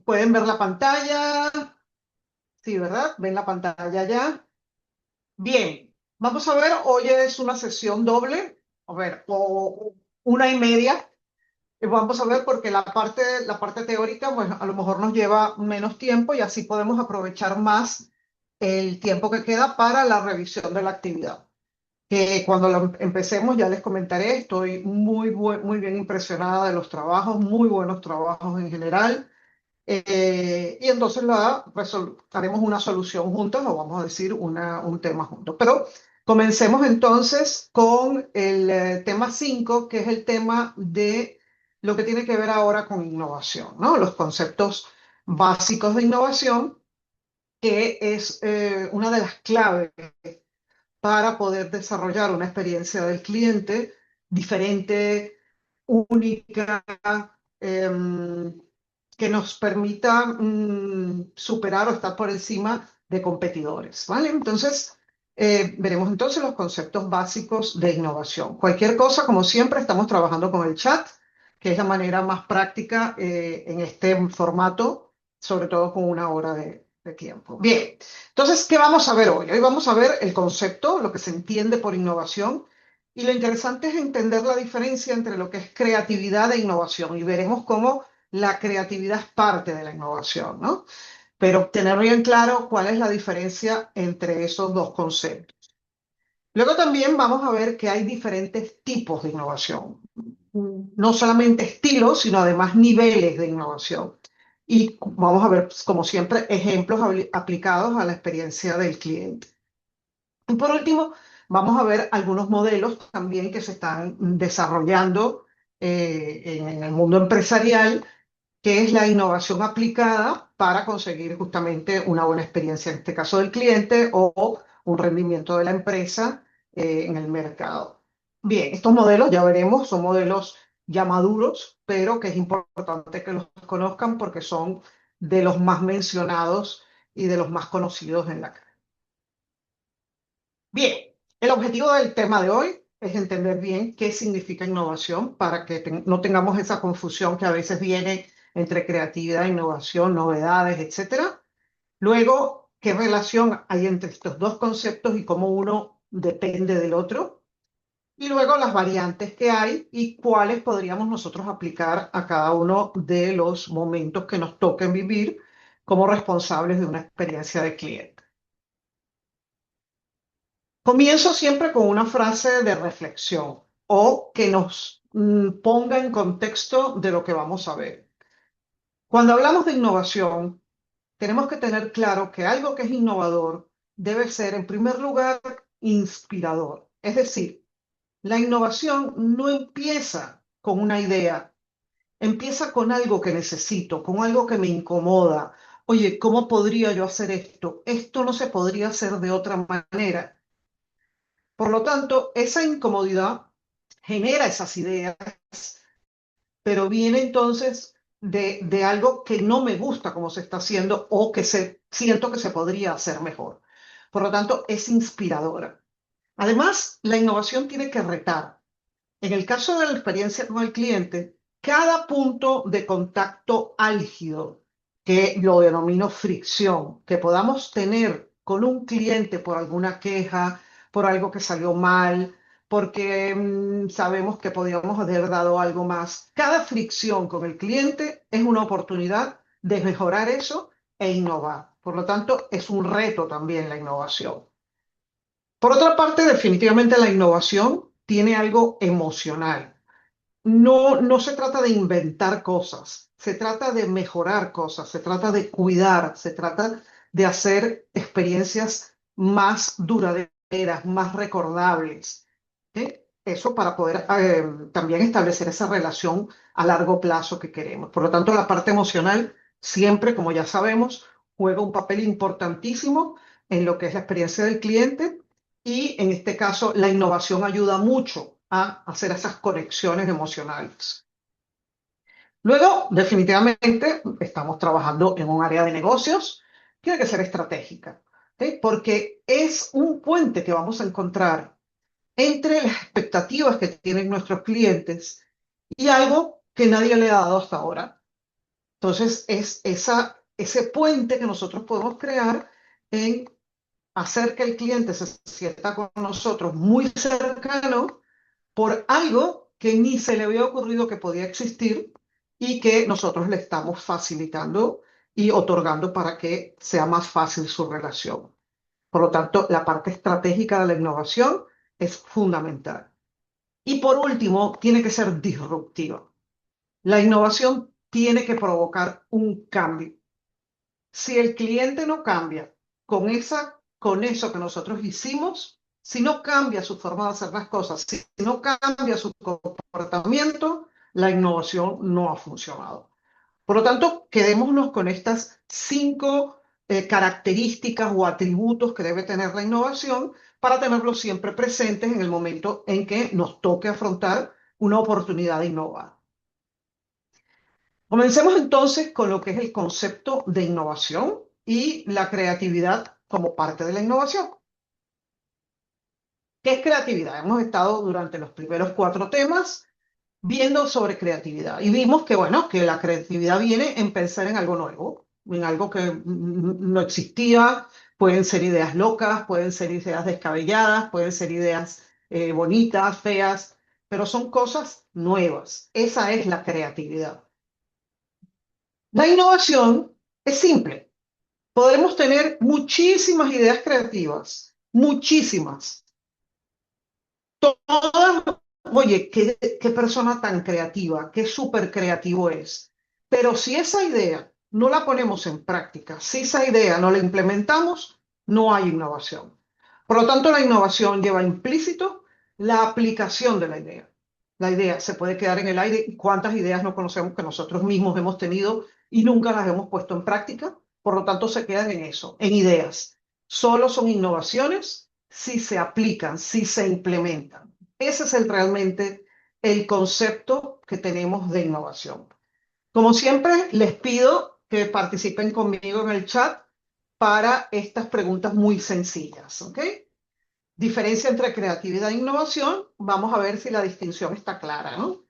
Pueden ver la pantalla, sí, ¿verdad? ¿Ven la pantalla ya? Bien, vamos a ver, hoy es una sesión doble, a ver, o una y media. Vamos a ver porque la parte teórica, pues a lo mejor nos lleva menos tiempo y así podemos aprovechar más el tiempo que queda para la revisión de la actividad. Que cuando empecemos ya les comentaré, estoy muy bien impresionada de los trabajos, muy buenos trabajos en general. Y entonces haremos una solución juntos o vamos a decir un tema juntos. Pero comencemos entonces con el tema 5 que es el tema de lo que tiene que ver ahora con innovación, ¿no? Los conceptos básicos de innovación, que es una de las claves para poder desarrollar una experiencia del cliente diferente, única, em, que nos permita superar o estar por encima de competidores, ¿vale? Entonces, veremos entonces los conceptos básicos de innovación. Cualquier cosa, como siempre, estamos trabajando con el chat, que es la manera más práctica en este formato, sobre todo con una hora de tiempo. Bien. Entonces, ¿qué vamos a ver hoy? Hoy vamos a ver el concepto, lo que se entiende por innovación, y lo interesante es entender la diferencia entre lo que es creatividad e innovación, y veremos cómo la creatividad es parte de la innovación, ¿no? Pero tener bien claro cuál es la diferencia entre esos dos conceptos. Luego también vamos a ver que hay diferentes tipos de innovación, no solamente estilos, sino además niveles de innovación. Y vamos a ver, pues, como siempre, ejemplos aplicados a la experiencia del cliente. Y por último, vamos a ver algunos modelos también que se están desarrollando en el mundo empresarial, que es la innovación aplicada para conseguir justamente una buena experiencia, en este caso del cliente, o un rendimiento de la empresa en el mercado. Bien, estos modelos, ya veremos, son modelos ya maduros, pero que es importante que los conozcan porque son de los más mencionados y de los más conocidos en la calle. Bien, el objetivo del tema de hoy es entender bien qué significa innovación para que no tengamos esa confusión que a veces viene entre creatividad, innovación, novedades, etcétera. Luego, qué relación hay entre estos dos conceptos y cómo uno depende del otro. Y luego las variantes que hay y cuáles podríamos nosotros aplicar a cada uno de los momentos que nos toquen vivir como responsables de una experiencia de cliente. Comienzo siempre con una frase de reflexión o que nos ponga en contexto de lo que vamos a ver. Cuando hablamos de innovación, tenemos que tener claro que algo que es innovador debe ser, en primer lugar, inspirador. Es decir, la innovación no empieza con una idea, empieza con algo que necesito, con algo que me incomoda. Oye, ¿cómo podría yo hacer esto? Esto no se podría hacer de otra manera. Por lo tanto, esa incomodidad genera esas ideas, pero viene entonces de algo que no me gusta como se está haciendo o que siento que se podría hacer mejor. Por lo tanto, es inspiradora. Además, la innovación tiene que retar. En el caso de la experiencia con el cliente, cada punto de contacto álgido, que lo denomino fricción, que podamos tener con un cliente por alguna queja, por algo que salió mal, porque sabemos que podíamos haber dado algo más. Cada fricción con el cliente es una oportunidad de mejorar eso e innovar. Por lo tanto, es un reto también la innovación. Por otra parte, definitivamente la innovación tiene algo emocional. No se trata de inventar cosas, se trata de mejorar cosas, se trata de cuidar, se trata de hacer experiencias más duraderas, más recordables. ¿Sí? Eso para poder también establecer esa relación a largo plazo que queremos. Por lo tanto, la parte emocional siempre, como ya sabemos, juega un papel importantísimo en lo que es la experiencia del cliente y en este caso la innovación ayuda mucho a hacer esas conexiones emocionales. Luego, definitivamente, estamos trabajando en un área de negocios, tiene que ser estratégica, ¿sí? Porque es un puente que vamos a encontrar entre las expectativas que tienen nuestros clientes y algo que nadie le ha dado hasta ahora, Entonces, es ese puente que nosotros podemos crear en hacer que el cliente se sienta con nosotros muy cercano por algo que ni se le había ocurrido que podía existir y que nosotros le estamos facilitando y otorgando para que sea más fácil su relación. Por lo tanto, la parte estratégica de la innovación es fundamental. Y por último, tiene que ser disruptiva. La innovación tiene que provocar un cambio. Si el cliente no cambia con eso que nosotros hicimos, si no cambia su forma de hacer las cosas, si no cambia su comportamiento, la innovación no ha funcionado. Por lo tanto, quedémonos con estas 5 características o atributos que debe tener la innovación para tenerlos siempre presentes en el momento en que nos toque afrontar una oportunidad de innovar. Comencemos entonces con lo que es el concepto de innovación y la creatividad como parte de la innovación. ¿Qué es creatividad? Hemos estado durante los primeros 4 temas viendo sobre creatividad y vimos que, bueno, que la creatividad viene en pensar en algo nuevo, en algo que no existía. Pueden ser ideas locas, pueden ser ideas descabelladas, pueden ser ideas bonitas, feas, pero son cosas nuevas. Esa es la creatividad. La innovación es simple. Podremos tener muchísimas ideas creativas, muchísimas. Todas, oye, qué persona tan creativa, qué súper creativo es. Pero si esa idea no la ponemos en práctica, si esa idea no la implementamos, no hay innovación. Por lo tanto, la innovación lleva implícito la aplicación de la idea. La idea se puede quedar en el aire. ¿Cuántas ideas no conocemos que nosotros mismos hemos tenido y nunca las hemos puesto en práctica? Por lo tanto, se quedan en eso, en ideas. Solo son innovaciones si se aplican, si se implementan. Ese es realmente el concepto que tenemos de innovación. Como siempre, les pido que participen conmigo en el chat para estas preguntas muy sencillas, ¿ok? Diferencia entre creatividad e innovación. Vamos a ver si la distinción está clara, ¿no?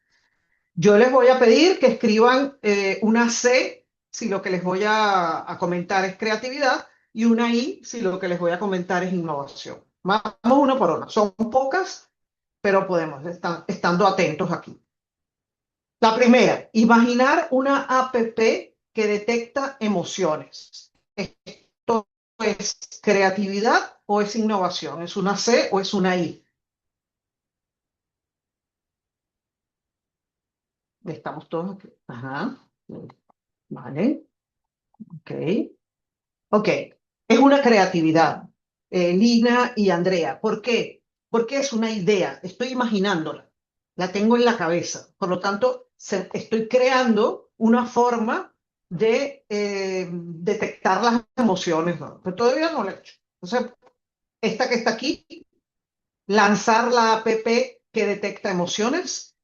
Yo les voy a pedir que escriban una C si lo que les voy a comentar es creatividad y una I si lo que les voy a comentar es innovación. Vamos uno por uno. Son pocas, pero podemos, estando atentos aquí. La primera, imaginar una app que detecta emociones. ¿Esto es creatividad o es innovación? ¿Es una C o es una I? Estamos todos aquí. Ajá. Vale. Ok. Ok, es una creatividad, Lina y Andrea. ¿Por qué? Porque es una idea, estoy imaginándola, la tengo en la cabeza. Por lo tanto, estoy creando una forma de detectar las emociones, ¿no? Pero todavía no lo he hecho. Entonces, esta que está aquí, lanzar la app que detecta emociones,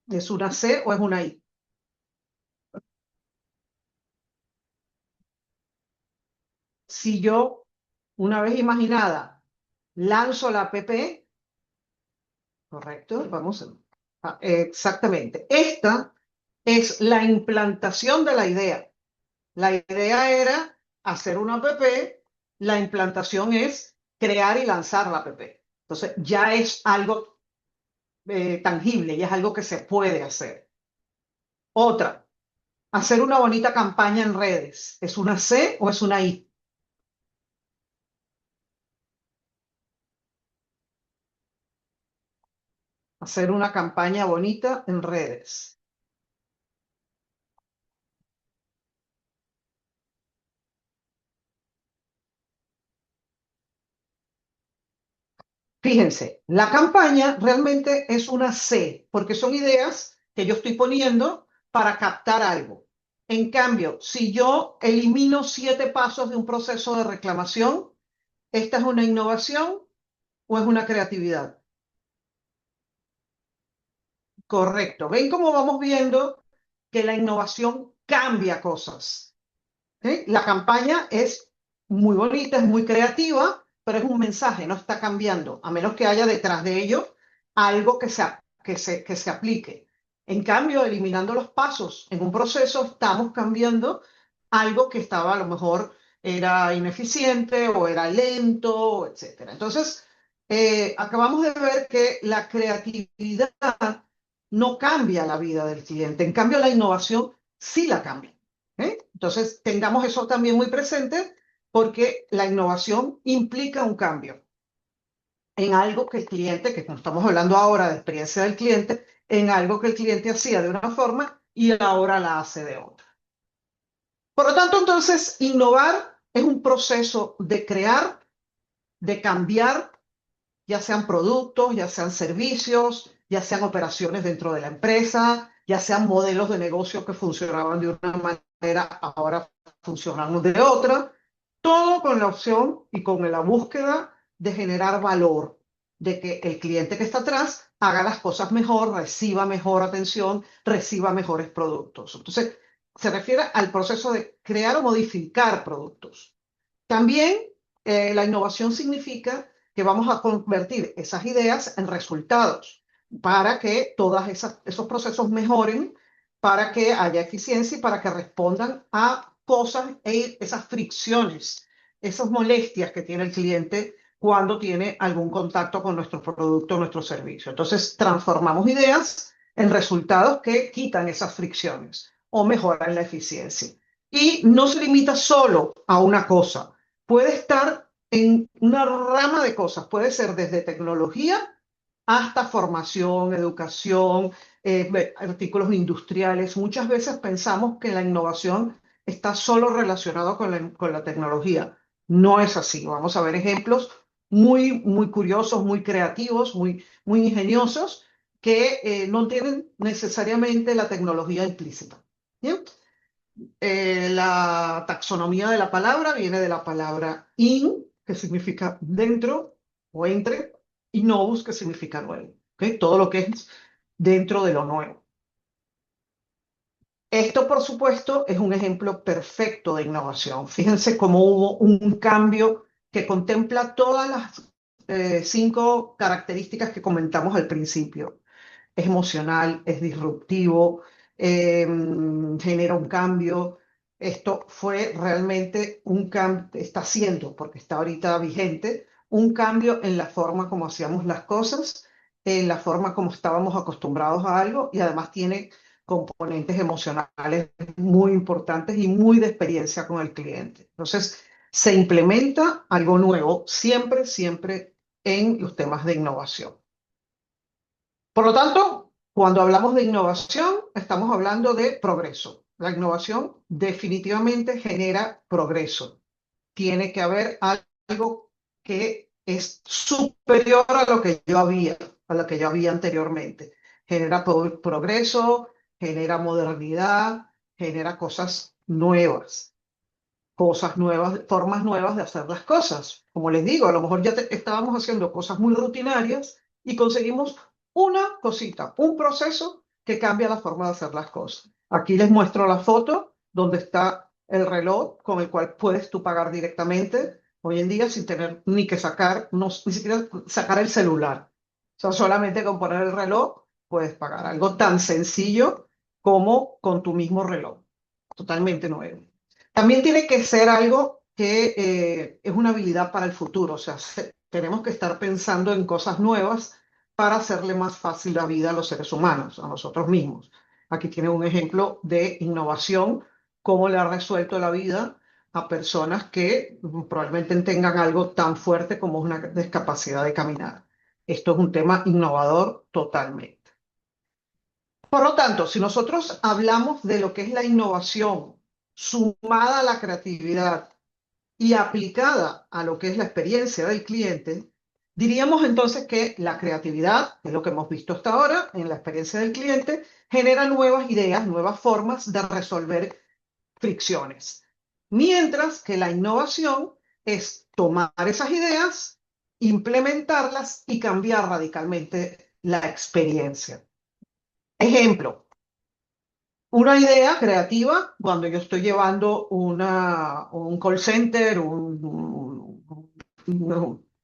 ¿es una C o es una I? Si yo, una vez imaginada, lanzo la app, correcto, vamos exactamente. Esta es la implantación de la idea. La idea era hacer una app, la implantación es crear y lanzar la app. Entonces ya es algo tangible, ya es algo que se puede hacer. Otra, hacer una bonita campaña en redes. ¿Es una C o es una I? Hacer una campaña bonita en redes. Fíjense, la campaña realmente es una C, porque son ideas que yo estoy poniendo para captar algo. En cambio, si yo elimino 7 pasos de un proceso de reclamación, ¿esta es una innovación o es una creatividad? Correcto. ¿Ven cómo vamos viendo que la innovación cambia cosas? ¿Sí? La campaña es muy bonita, es muy creativa, pero es un mensaje, no está cambiando, a menos que haya detrás de ello algo que se aplique. En cambio, eliminando los pasos en un proceso, estamos cambiando algo que estaba a lo mejor era ineficiente o era lento, etcétera. Entonces, acabamos de ver que la creatividad no cambia la vida del cliente, en cambio la innovación sí la cambia. Entonces, tengamos eso también muy presente porque la innovación implica un cambio en algo que el cliente, que como estamos hablando ahora de experiencia del cliente, en algo que el cliente hacía de una forma y ahora la hace de otra. Por lo tanto, entonces, innovar es un proceso de crear, de cambiar, ya sean productos, ya sean servicios, ya sean operaciones dentro de la empresa, ya sean modelos de negocio que funcionaban de una manera, ahora funcionan de otra, todo con la opción y con la búsqueda de generar valor, de que el cliente que está atrás haga las cosas mejor, reciba mejor atención, reciba mejores productos. Entonces, se refiere al proceso de crear o modificar productos. También la innovación significa que vamos a convertir esas ideas en resultados para que todos esos procesos mejoren, para que haya eficiencia y para que respondan a cosas, esas fricciones, esas molestias que tiene el cliente cuando tiene algún contacto con nuestro producto o nuestro servicio. Entonces, transformamos ideas en resultados que quitan esas fricciones o mejoran la eficiencia. Y no se limita solo a una cosa, puede estar en una rama de cosas, puede ser desde tecnología hasta formación, educación, artículos industriales. Muchas veces pensamos que la innovación está solo relacionada con la tecnología. No es así. Vamos a ver ejemplos muy curiosos, muy creativos, muy ingeniosos, que no tienen necesariamente la tecnología implícita. ¿Bien? La taxonomía de la palabra viene de la palabra in, que significa dentro o entre, y novus, que significa nuevo. ¿Okay? Todo lo que es dentro de lo nuevo. Esto, por supuesto, es un ejemplo perfecto de innovación. Fíjense cómo hubo un cambio que contempla todas las 5 características que comentamos al principio. Es emocional, es disruptivo, genera un cambio. Esto fue realmente un cambio, está siendo, porque está ahorita vigente, un cambio en la forma como hacíamos las cosas, en la forma como estábamos acostumbrados a algo y además tiene componentes emocionales muy importantes y muy de experiencia con el cliente. Entonces, se implementa algo nuevo siempre en los temas de innovación. Por lo tanto, cuando hablamos de innovación, estamos hablando de progreso. La innovación definitivamente genera progreso. Tiene que haber algo que es superior a lo que yo había anteriormente. Genera progreso, genera modernidad, genera cosas nuevas, formas nuevas de hacer las cosas. Como les digo, a lo mejor ya estábamos haciendo cosas muy rutinarias y conseguimos una cosita, un proceso que cambia la forma de hacer las cosas. Aquí les muestro la foto donde está el reloj con el cual puedes tú pagar directamente hoy en día sin tener ni que sacar, no, ni siquiera sacar el celular. O sea, solamente con poner el reloj puedes pagar. Algo tan sencillo como con tu mismo reloj. Totalmente nuevo. También tiene que ser algo que es una habilidad para el futuro, o sea, tenemos que estar pensando en cosas nuevas para hacerle más fácil la vida a los seres humanos, a nosotros mismos. Aquí tiene un ejemplo de innovación, cómo le ha resuelto la vida a personas que probablemente tengan algo tan fuerte como una discapacidad de caminar. Esto es un tema innovador totalmente. Por lo tanto, si nosotros hablamos de lo que es la innovación sumada a la creatividad y aplicada a lo que es la experiencia del cliente, diríamos entonces que la creatividad, que es lo que hemos visto hasta ahora en la experiencia del cliente, genera nuevas ideas, nuevas formas de resolver fricciones. Mientras que la innovación es tomar esas ideas, implementarlas y cambiar radicalmente la experiencia. Ejemplo, una idea creativa cuando yo estoy llevando un call center, una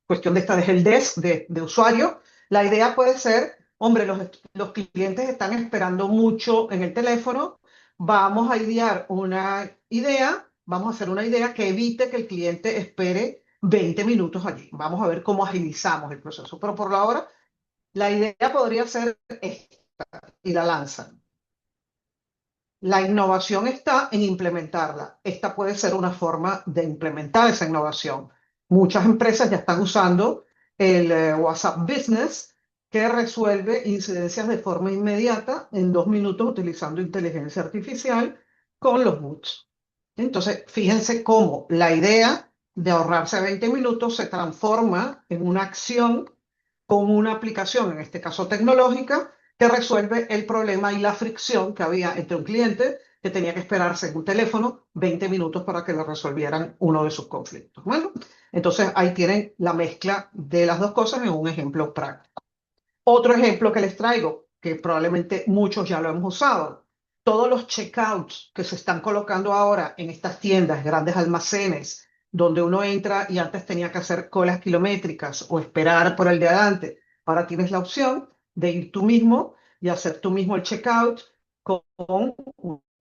cuestión de esta de helpdesk de usuario. La idea puede ser, hombre, los clientes están esperando mucho en el teléfono, vamos a idear una idea, vamos a hacer una idea que evite que el cliente espere 20 minutos allí. Vamos a ver cómo agilizamos el proceso. Pero por ahora, la idea podría ser esta y la lanzan. La innovación está en implementarla. Esta puede ser una forma de implementar esa innovación. Muchas empresas ya están usando el WhatsApp Business, que resuelve incidencias de forma inmediata en 2 minutos utilizando inteligencia artificial con los bots. Entonces, fíjense cómo la idea de ahorrarse 20 minutos se transforma en una acción con una aplicación, en este caso tecnológica, que resuelve el problema y la fricción que había entre un cliente que tenía que esperarse en un teléfono 20 minutos para que le resolvieran uno de sus conflictos. Bueno, entonces ahí tienen la mezcla de las dos cosas en un ejemplo práctico. Otro ejemplo que les traigo, que probablemente muchos ya lo hemos usado, todos los checkouts que se están colocando ahora en estas tiendas, grandes almacenes, donde uno entra y antes tenía que hacer colas kilométricas o esperar por el de adelante. Ahora tienes la opción de ir tú mismo y hacer tú mismo el checkout con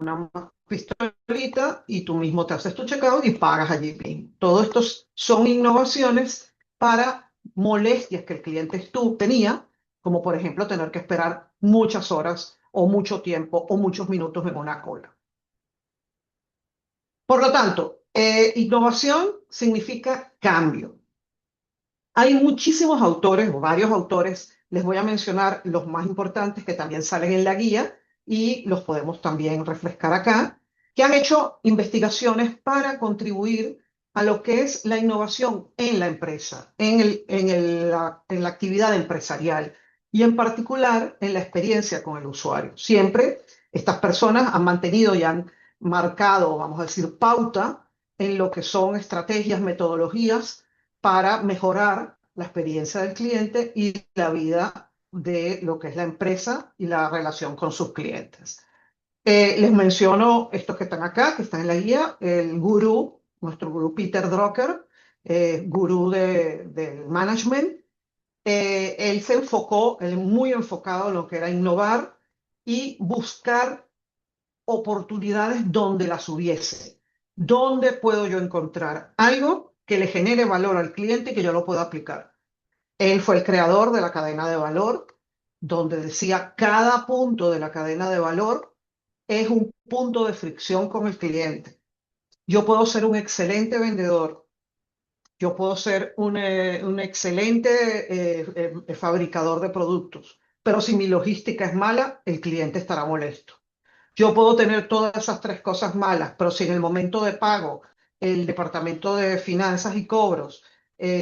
una pistolita y tú mismo te haces tu checkout y pagas allí mismo. Todo esto son innovaciones para molestias que el cliente tenía, como por ejemplo tener que esperar muchas horas o mucho tiempo o muchos minutos en una cola. Por lo tanto, innovación significa cambio. Hay muchísimos autores o varios autores, les voy a mencionar los más importantes que también salen en la guía y los podemos también refrescar acá, que han hecho investigaciones para contribuir a lo que es la innovación en la empresa, en la actividad empresarial y en particular en la experiencia con el usuario. Siempre estas personas han mantenido y han marcado, vamos a decir, pauta en lo que son estrategias, metodologías para mejorar la experiencia del cliente y la vida de lo que es la empresa y la relación con sus clientes. Les menciono estos que están acá, que están en la guía, el gurú, nuestro gurú Peter Drucker, gurú del management. Él se enfocó, él muy enfocado en lo que era innovar y buscar oportunidades donde las hubiese. ¿Dónde puedo yo encontrar algo que le genere valor al cliente y que yo lo pueda aplicar? Él fue el creador de la cadena de valor, donde decía cada punto de la cadena de valor es un punto de fricción con el cliente. Yo puedo ser un excelente vendedor, yo puedo ser un excelente fabricador de productos, pero si mi logística es mala, el cliente estará molesto. Yo puedo tener todas esas tres cosas malas, pero si en el momento de pago el departamento de finanzas y cobros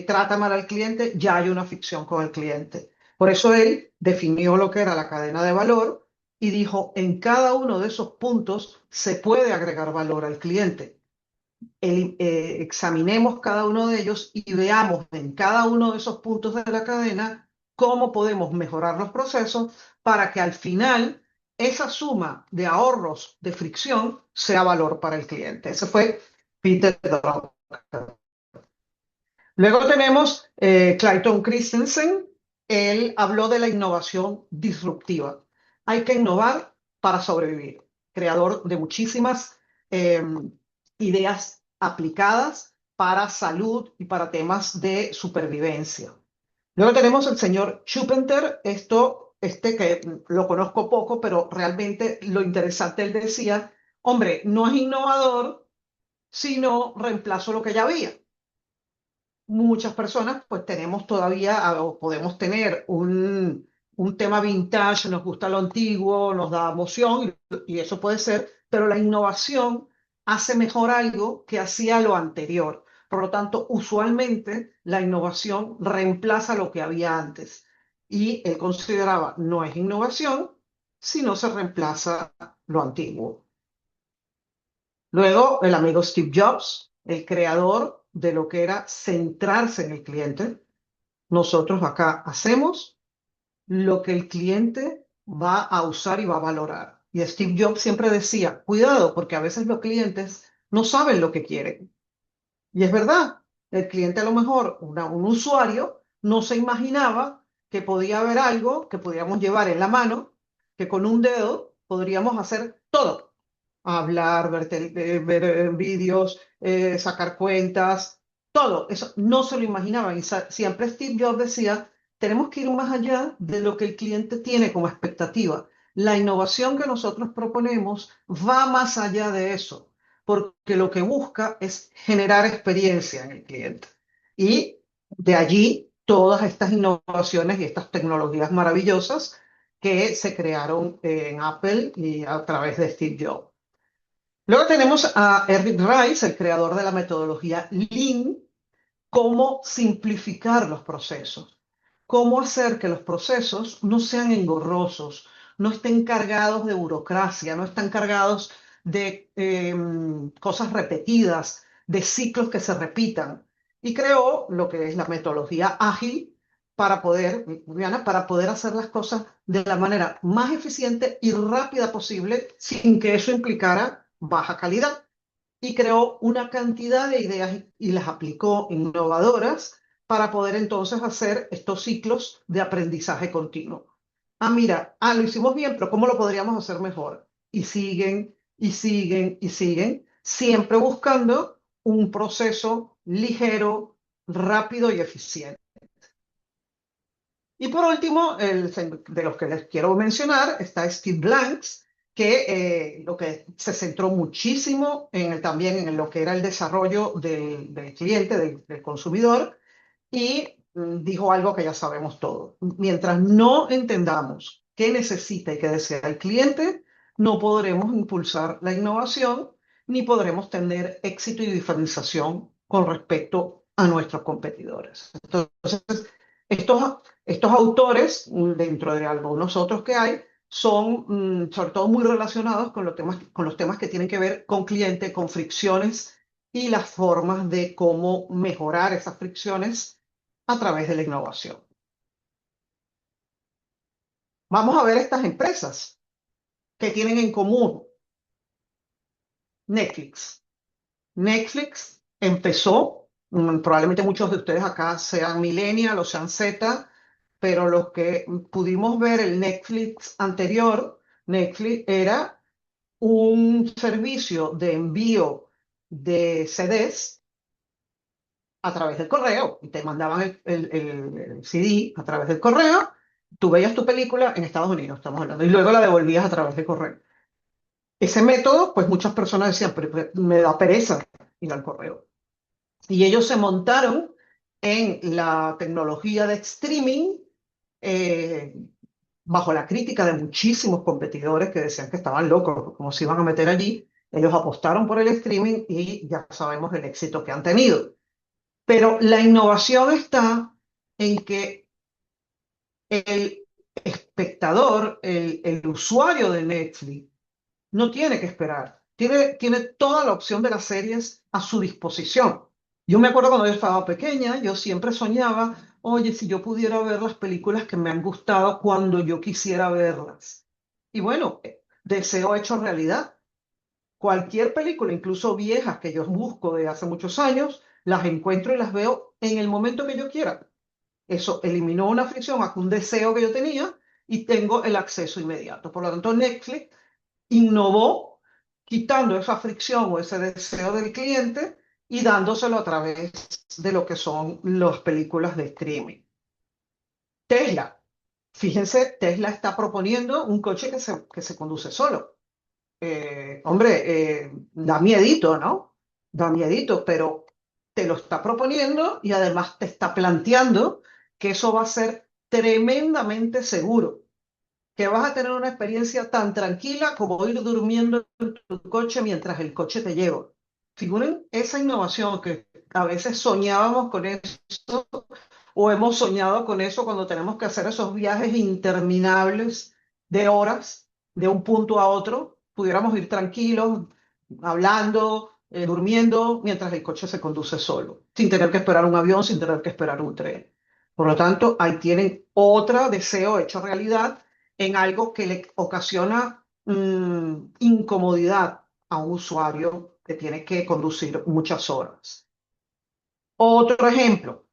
trata mal al cliente, ya hay una fricción con el cliente. Por eso él definió lo que era la cadena de valor y dijo, en cada uno de esos puntos se puede agregar valor al cliente. Examinemos cada uno de ellos y veamos en cada uno de esos puntos de la cadena cómo podemos mejorar los procesos para que al final esa suma de ahorros de fricción sea valor para el cliente. Ese fue Peter Drucker. Luego tenemos Clayton Christensen. Él habló de la innovación disruptiva. Hay que innovar para sobrevivir. Creador de muchísimas eh, ideas aplicadas para salud y para temas de supervivencia. Luego tenemos el señor Schumpeter, este que lo conozco poco, pero realmente lo interesante, él decía, hombre, no es innovador, sino reemplazo lo que ya había. Muchas personas pues tenemos todavía o podemos tener un tema vintage, nos gusta lo antiguo, nos da emoción y eso puede ser, pero la innovación hace mejor algo que hacía lo anterior. Por lo tanto, usualmente la innovación reemplaza lo que había antes. Y él consideraba no es innovación, sino se reemplaza lo antiguo. Luego, el amigo Steve Jobs, el creador de lo que era centrarse en el cliente. Nosotros acá hacemos lo que el cliente va a usar y va a valorar. Y Steve Jobs siempre decía, cuidado, porque a veces los clientes no saben lo que quieren. Y es verdad, el cliente a lo mejor, un usuario, no se imaginaba que podía haber algo que podíamos llevar en la mano, que con un dedo podríamos hacer todo. Hablar, ver vídeos, sacar cuentas, todo. Eso no se lo imaginaban. Y siempre Steve Jobs decía, tenemos que ir más allá de lo que el cliente tiene como expectativa. La innovación que nosotros proponemos va más allá de eso, porque lo que busca es generar experiencia en el cliente. Y de allí todas estas innovaciones y estas tecnologías maravillosas que se crearon en Apple y a través de Steve Jobs. Luego tenemos a Eric Rice, el creador de la metodología Lean, cómo simplificar los procesos, cómo hacer que los procesos no sean engorrosos, no estén cargados de burocracia, no están cargados de cosas repetidas, de ciclos que se repitan. Y creó lo que es la metodología ágil para poder, Diana, para poder hacer las cosas de la manera más eficiente y rápida posible sin que eso implicara baja calidad y creó una cantidad de ideas y las aplicó innovadoras para poder entonces hacer estos ciclos de aprendizaje continuo. Mira, lo hicimos bien, pero ¿cómo lo podríamos hacer mejor? Y siguen, y siguen, y siguen, siempre buscando un proceso ligero, rápido y eficiente. Y por último, de los que les quiero mencionar, está Steve Blanks, que lo que se centró muchísimo también en lo que era el desarrollo del cliente, del consumidor, y dijo algo que ya sabemos todos. Mientras no entendamos qué necesita y qué desea el cliente, no podremos impulsar la innovación ni podremos tener éxito y diferenciación con respecto a nuestros competidores. Entonces, estos autores, dentro de algunos otros que hay, son sobre todo muy relacionados con los temas que tienen que ver con cliente, con fricciones y las formas de cómo mejorar esas fricciones a través de la innovación. Vamos a ver estas empresas que tienen en común Netflix. Netflix empezó, probablemente muchos de ustedes acá sean millennial o sean Z, pero los que pudimos ver el Netflix anterior, Netflix era un servicio de envío de CDs a través del correo y te mandaban el CD a través del correo. Tú veías tu película en Estados Unidos, estamos hablando, y luego la devolvías a través del correo. Ese método, pues muchas personas decían, pero me da pereza ir al correo. Y ellos se montaron en la tecnología de streaming eh, bajo la crítica de muchísimos competidores que decían que estaban locos, como se iban a meter allí. Ellos apostaron por el streaming y ya sabemos el éxito que han tenido. Pero la innovación está en que el espectador, el usuario de Netflix, no tiene que esperar. Tiene toda la opción de las series a su disposición. Yo me acuerdo cuando yo estaba pequeña, yo siempre soñaba, oye, si yo pudiera ver las películas que me han gustado cuando yo quisiera verlas. Y bueno, deseo hecho realidad. Cualquier película, incluso viejas que yo busco de hace muchos años, las encuentro y las veo en el momento que yo quiera. Eso eliminó una fricción más que un deseo que yo tenía y tengo el acceso inmediato. Por lo tanto, Netflix innovó quitando esa fricción o ese deseo del cliente y dándoselo a través de lo que son las películas de streaming. Tesla. Fíjense, Tesla está proponiendo un coche que se conduce solo. Hombre, da miedito, ¿no? Da miedito, pero te lo está proponiendo y además te está planteando que eso va a ser tremendamente seguro, que vas a tener una experiencia tan tranquila como ir durmiendo en tu coche mientras el coche te lleva. Figuren esa innovación que a veces soñábamos con eso o hemos soñado con eso cuando tenemos que hacer esos viajes interminables de horas de un punto a otro. Pudiéramos ir tranquilos, hablando, durmiendo, mientras el coche se conduce solo, sin tener que esperar un avión, sin tener que esperar un tren. Por lo tanto, ahí tienen otro deseo hecho realidad en algo que le ocasiona incomodidad a un usuario que tiene que conducir muchas horas. Otro ejemplo,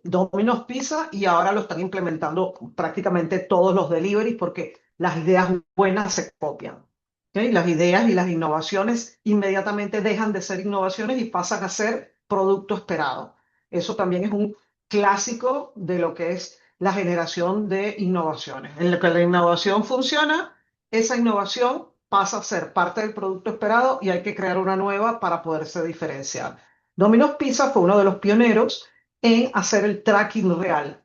Domino's Pizza, y ahora lo están implementando prácticamente todos los deliveries porque las ideas buenas se copian. ¿Ok? Las ideas y las innovaciones inmediatamente dejan de ser innovaciones y pasan a ser producto esperado. Eso también es un clásico de lo que es la generación de innovaciones. En lo que la innovación funciona, esa innovación pasa a ser parte del producto esperado y hay que crear una nueva para poderse diferenciar. Domino's Pizza fue uno de los pioneros en hacer el tracking real.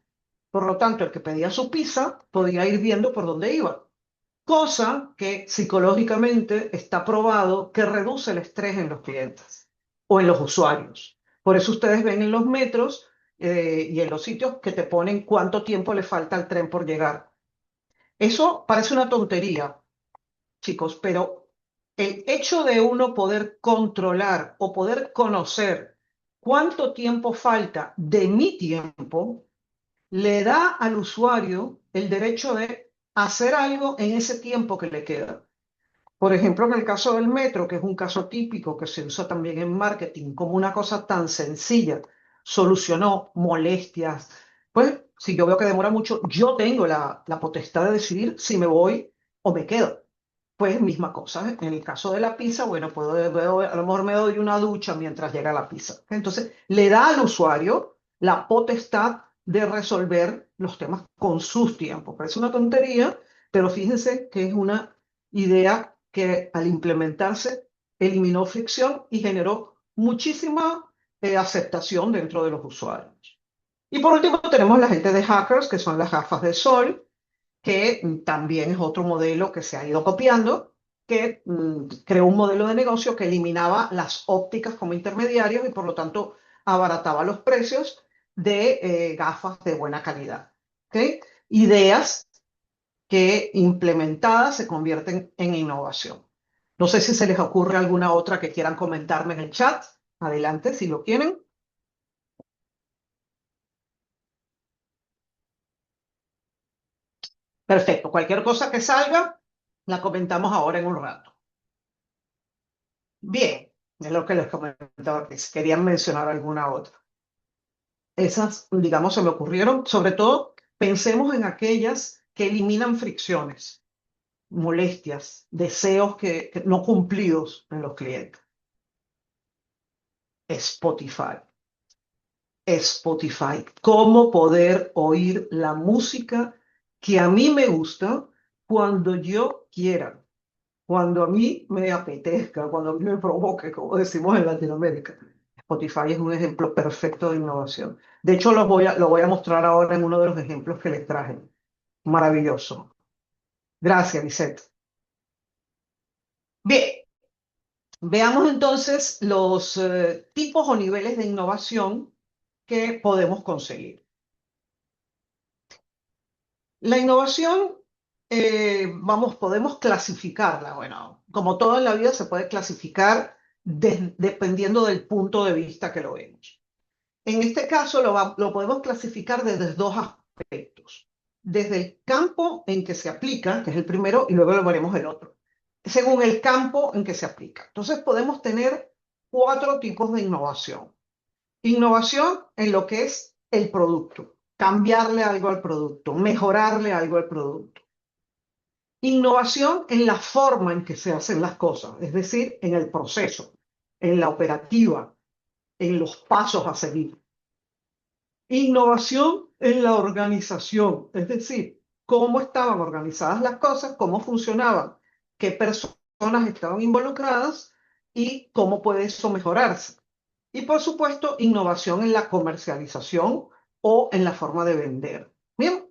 Por lo tanto, el que pedía su pizza podía ir viendo por dónde iba, cosa que psicológicamente está probado que reduce el estrés en los clientes o en los usuarios. Por eso ustedes ven en los metros y en los sitios que te ponen cuánto tiempo le falta al tren por llegar. Eso parece una tontería, chicos, pero el hecho de uno poder controlar o poder conocer cuánto tiempo falta de mi tiempo le da al usuario el derecho de hacer algo en ese tiempo que le queda. Por ejemplo, en el caso del metro, que es un caso típico que se usa también en marketing, como una cosa tan sencilla, solucionó molestias. Pues si yo veo que demora mucho, yo tengo la potestad de decidir si me voy o me quedo. Pues misma cosa. En el caso de la pizza, bueno, a lo mejor me doy una ducha mientras llega la pizza. Entonces, le da al usuario la potestad de resolver los temas con sus tiempos. Parece una tontería, pero fíjense que es una idea que al implementarse eliminó fricción y generó muchísima aceptación dentro de los usuarios. Y por último tenemos la gente de hackers, que son las gafas de sol, que también es otro modelo que se ha ido copiando, que creó un modelo de negocio que eliminaba las ópticas como intermediarios y por lo tanto abarataba los precios de gafas de buena calidad. ¿Ok? Ideas que implementadas se convierten en innovación. No sé si se les ocurre alguna otra que quieran comentarme en el chat. Adelante, si lo quieren. Perfecto. Cualquier cosa que salga, la comentamos ahora en un rato. Bien, es lo que les comentaba, que si querían mencionar alguna otra. Esas, digamos, se me ocurrieron. Sobre todo, pensemos en aquellas que eliminan fricciones, molestias, deseos que no cumplidos en los clientes. Spotify. Spotify, cómo poder oír la música que a mí me gusta cuando yo quiera, cuando a mí me apetezca, cuando a mí me provoque, como decimos en Latinoamérica. Spotify es un ejemplo perfecto de innovación. De hecho, lo voy a mostrar ahora en uno de los ejemplos que les traje. Maravilloso. Gracias, Lisette. Bien, veamos entonces los tipos o niveles de innovación que podemos conseguir. La innovación, podemos clasificarla. Bueno, como todo en la vida se puede clasificar dependiendo del punto de vista que lo vemos. En este caso lo podemos clasificar desde dos aspectos. Desde el campo en que se aplica, que es el primero, y luego lo veremos el otro. Según el campo en que se aplica. Entonces podemos tener cuatro tipos de innovación. Innovación en lo que es el producto, cambiarle algo al producto, mejorarle algo al producto. Innovación en la forma en que se hacen las cosas, es decir, en el proceso, en la operativa, en los pasos a seguir. Innovación en la organización, es decir, cómo estaban organizadas las cosas, cómo funcionaban, qué personas estaban involucradas y cómo puede eso mejorarse. Y por supuesto, innovación en la comercialización o en la forma de vender. Bien,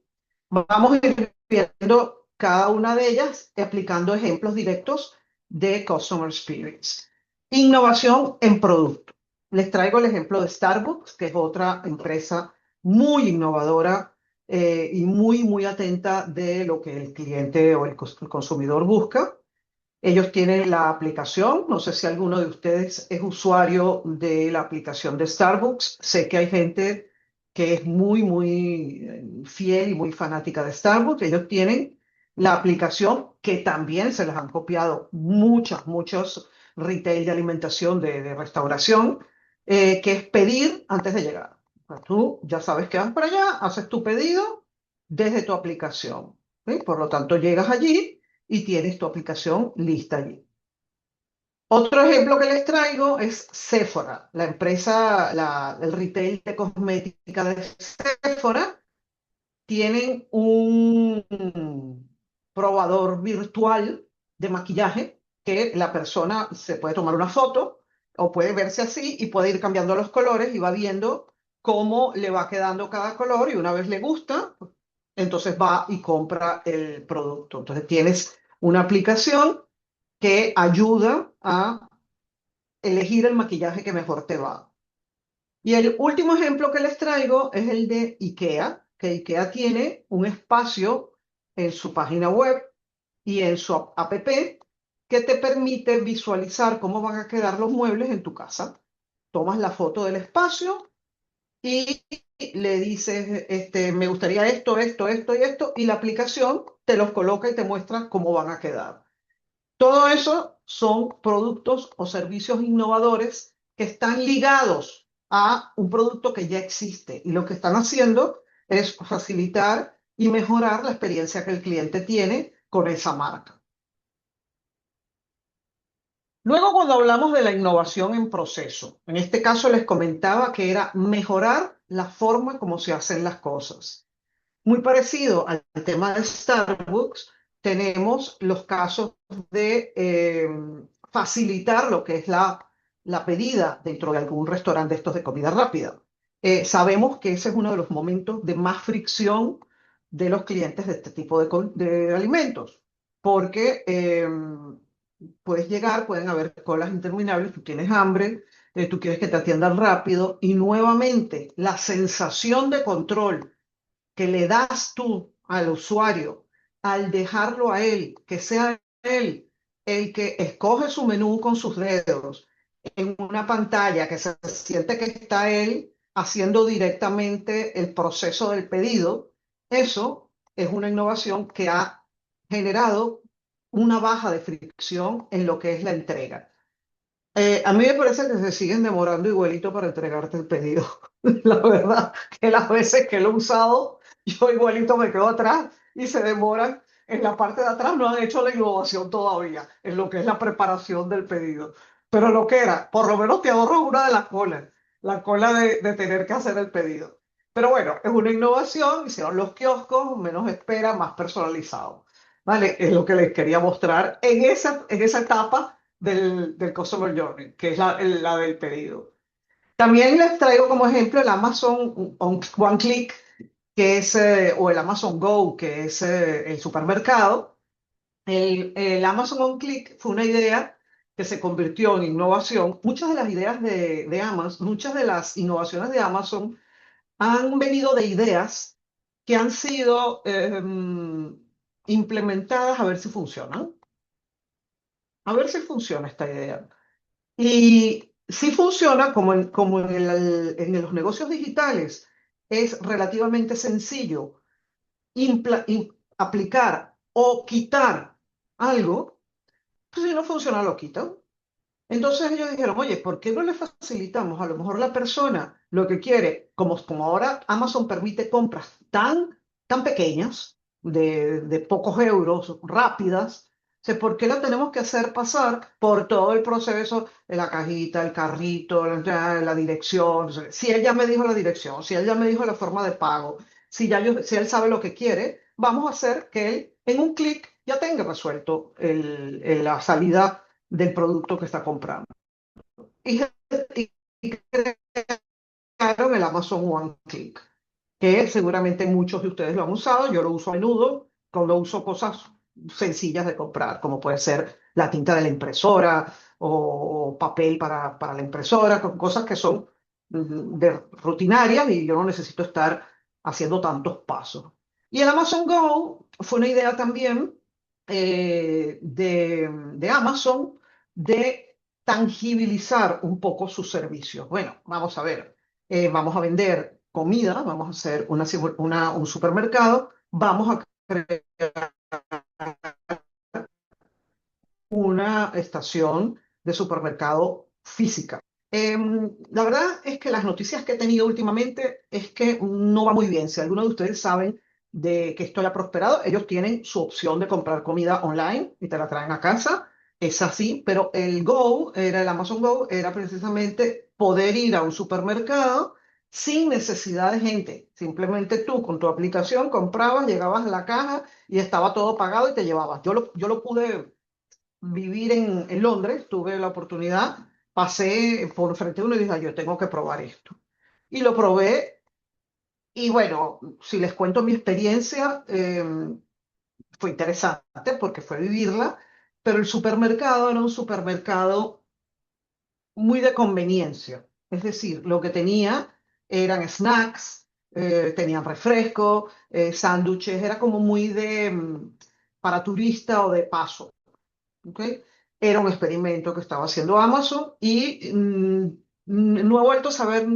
vamos a ir viendo cada una de ellas y aplicando ejemplos directos de Customer Experience. Innovación en producto. Les traigo el ejemplo de Starbucks, que es otra empresa muy innovadora y muy atenta de lo que el cliente o el consumidor busca. Ellos tienen la aplicación, no sé si alguno de ustedes es usuario de la aplicación de Starbucks. Sé que hay gente que es muy fiel y muy fanática de Starbucks. Ellos tienen la aplicación que también se las han copiado muchos retail de alimentación, de restauración, que es pedir antes de llegar. sea, tú ya sabes que vas para allá, haces tu pedido desde tu aplicación. ¿Sí? Por lo tanto, llegas allí y tienes tu aplicación lista allí. Otro ejemplo que les traigo es Sephora, la empresa, el retail de cosmética de Sephora. Tienen un probador virtual de maquillaje que la persona se puede tomar una foto o puede verse así y puede ir cambiando los colores y va viendo cómo le va quedando cada color y una vez le gusta, entonces va y compra el producto. Entonces tienes una aplicación que ayuda a elegir el maquillaje que mejor te va. Y el último ejemplo que les traigo es el de IKEA, que IKEA tiene un espacio en su página web y en su app que te permite visualizar cómo van a quedar los muebles en tu casa. Tomas la foto del espacio y le dices, me gustaría esto, esto, esto y esto, y la aplicación te los coloca y te muestra cómo van a quedar. Todo eso son productos o servicios innovadores que están ligados a un producto que ya existe y lo que están haciendo es facilitar y mejorar la experiencia que el cliente tiene con esa marca. Luego, cuando hablamos de la innovación en proceso, en este caso les comentaba que era mejorar la forma como se hacen las cosas. Muy parecido al tema de Starbucks, tenemos los casos de facilitar lo que es la pedida dentro de algún restaurante de estos de comida rápida. Sabemos que ese es uno de los momentos de más fricción de los clientes de este tipo de alimentos, porque puedes llegar, pueden haber colas interminables, tú tienes hambre, tú quieres que te atiendan rápido y nuevamente la sensación de control que le das tú al usuario al dejarlo a él, que sea él el que escoge su menú con sus dedos en una pantalla, que se siente que está él haciendo directamente el proceso del pedido, eso es una innovación que ha generado una baja de fricción en lo que es la entrega. A mí me parece que se siguen demorando igualito para entregarte el pedido. La verdad que las veces que lo he usado, yo igualito me quedo atrás y se demoran. En la parte de atrás no han hecho la innovación todavía, en lo que es la preparación del pedido. Pero lo que era, por lo menos te ahorras una de las colas, la cola de tener que hacer el pedido. Pero bueno, es una innovación, hicieron los kioscos, menos espera, más personalizado. ¿Vale? Es lo que les quería mostrar en esa etapa del Customer Journey, que es la del pedido. También les traigo como ejemplo el Amazon One Click, que es, o el Amazon Go, que es el supermercado. El Amazon One Click fue una idea que se convirtió en innovación. Muchas de las ideas de Amazon, muchas de las innovaciones de Amazon han venido de ideas que han sido implementadas a ver si funcionan. A ver si funciona esta idea. Y si funciona, como en los negocios digitales, es relativamente sencillo aplicar o quitar algo, pues si no funciona, lo quitan. Entonces ellos dijeron, oye, ¿por qué no le facilitamos? A lo mejor la persona lo que quiere, como ahora Amazon permite compras tan pequeñas, de pocos euros, rápidas, ¿por qué la tenemos que hacer pasar por todo el proceso de la cajita, el carrito, la dirección? Si él ya me dijo la dirección, si él ya me dijo la forma de pago, si él sabe lo que quiere, vamos a hacer que él en un clic ya tenga resuelto la salida del producto que está comprando. Y, y crearon el Amazon One Click, que seguramente muchos de ustedes lo han usado, yo lo uso a menudo cuando uso cosas sencillas de comprar, como puede ser la tinta de la impresora o papel para la impresora, cosas que son rutinarias y yo no necesito estar haciendo tantos pasos. Y el Amazon Go fue una idea también de Amazon de tangibilizar un poco sus servicios. Bueno, vamos a ver, vamos a vender comida, vamos a hacer un supermercado, vamos a crear una estación de supermercado física. La verdad es que las noticias que he tenido últimamente es que no va muy bien. Si alguno de ustedes saben de que esto ya ha prosperado, ellos tienen su opción de comprar comida online y te la traen a casa. Es así, pero el Amazon Go, era precisamente poder ir a un supermercado sin necesidad de gente. Simplemente tú con tu aplicación comprabas, llegabas a la caja y estaba todo pagado y te llevabas. Yo lo pude vivir en Londres, tuve la oportunidad, pasé por frente a uno y dije: "Ay, yo tengo que probar esto". Y lo probé y bueno, si les cuento mi experiencia, fue interesante porque fue vivirla, pero el supermercado era un supermercado muy de conveniencia. Es decir, lo que tenía eran snacks, tenían refresco, sándwiches, era como muy para turista o de paso. ¿Ok? Era un experimento que estaba haciendo Amazon y no he vuelto a saber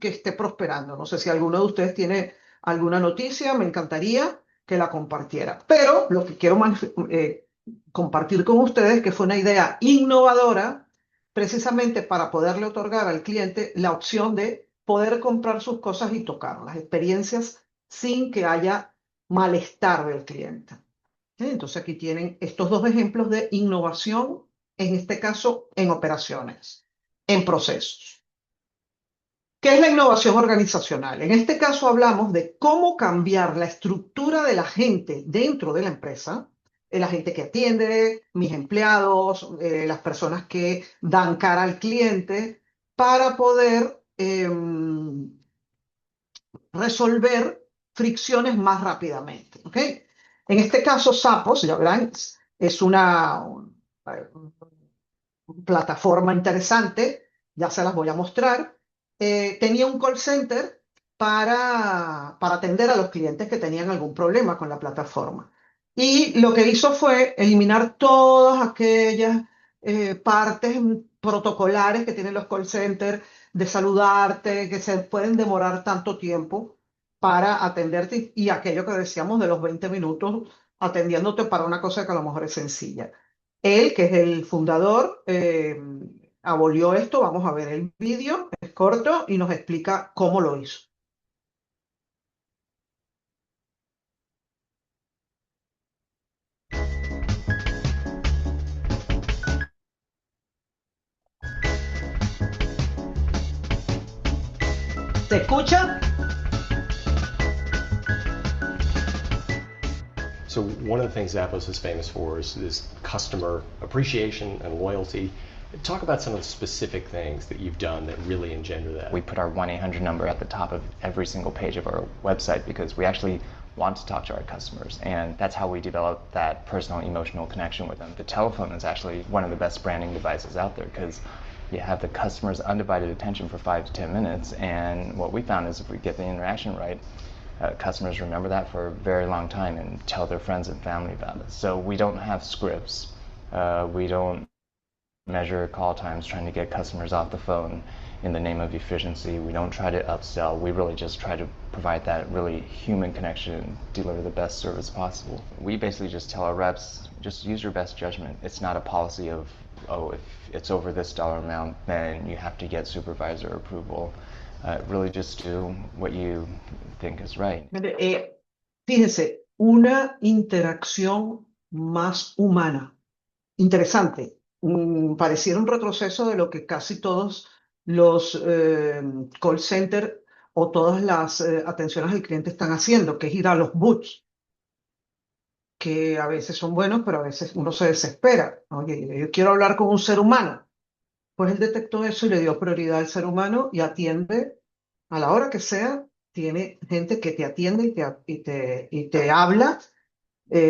que esté prosperando. No sé si alguno de ustedes tiene alguna noticia, me encantaría que la compartiera. Pero lo que quiero compartir con ustedes, que fue una idea innovadora, precisamente para poderle otorgar al cliente la opción de poder comprar sus cosas y tocar las experiencias sin que haya malestar del cliente. Entonces aquí tienen estos dos ejemplos de innovación, en este caso en operaciones, en procesos. ¿Qué es la innovación organizacional? En este caso hablamos de cómo cambiar la estructura de la gente dentro de la empresa, la gente que atiende, mis empleados, las personas que dan cara al cliente, para poder resolver fricciones más rápidamente. ¿Ok? En este caso, Sapos, ya verán, es una plataforma interesante, ya se las voy a mostrar. Tenía un call center para atender a los clientes que tenían algún problema con la plataforma. Y lo que hizo fue eliminar todas aquellas partes protocolares que tienen los call centers de saludarte, que se pueden demorar tanto tiempo para atenderte y aquello que decíamos de los 20 minutos atendiéndote para una cosa que a lo mejor es sencilla. Él, que es el fundador, abolió esto. Vamos a ver el vídeo, es corto y nos explica cómo lo hizo. ¿Se escucha? So one of the things Zappos is famous for is customer appreciation and loyalty. Talk about some of the specific things that you've done that really engender that. We put our 1-800 number at the top of every single page of our website because we actually want to talk to our customers, and that's how we develop that personal emotional connection with them. The telephone is actually one of the best branding devices out there because you have the customer's undivided attention for 5 to 10 minutes, and what we found is if we get the interaction right, customers remember that for a very long time and tell their friends and family about it. So we don't have scripts. We don't measure call times trying to get customers off the phone in the name of efficiency. We don't try to upsell. We really just try to provide that really human connection and deliver the best service possible. We basically just tell our reps, just use your best judgment. It's not a policy of, oh, if it's over this dollar amount, then you have to get supervisor approval. Really just do what you think is right. Mire, fíjense, una interacción más humana. Interesante. Pareciera un retroceso de lo que casi todos los call centers o todas las atenciones al cliente están haciendo, que es ir a los booths, que a veces son buenos, pero a veces uno se desespera. Oye, yo quiero hablar con un ser humano. Pues él detectó eso y le dio prioridad al ser humano y atiende a la hora que sea. Tiene gente que te atiende y te habla,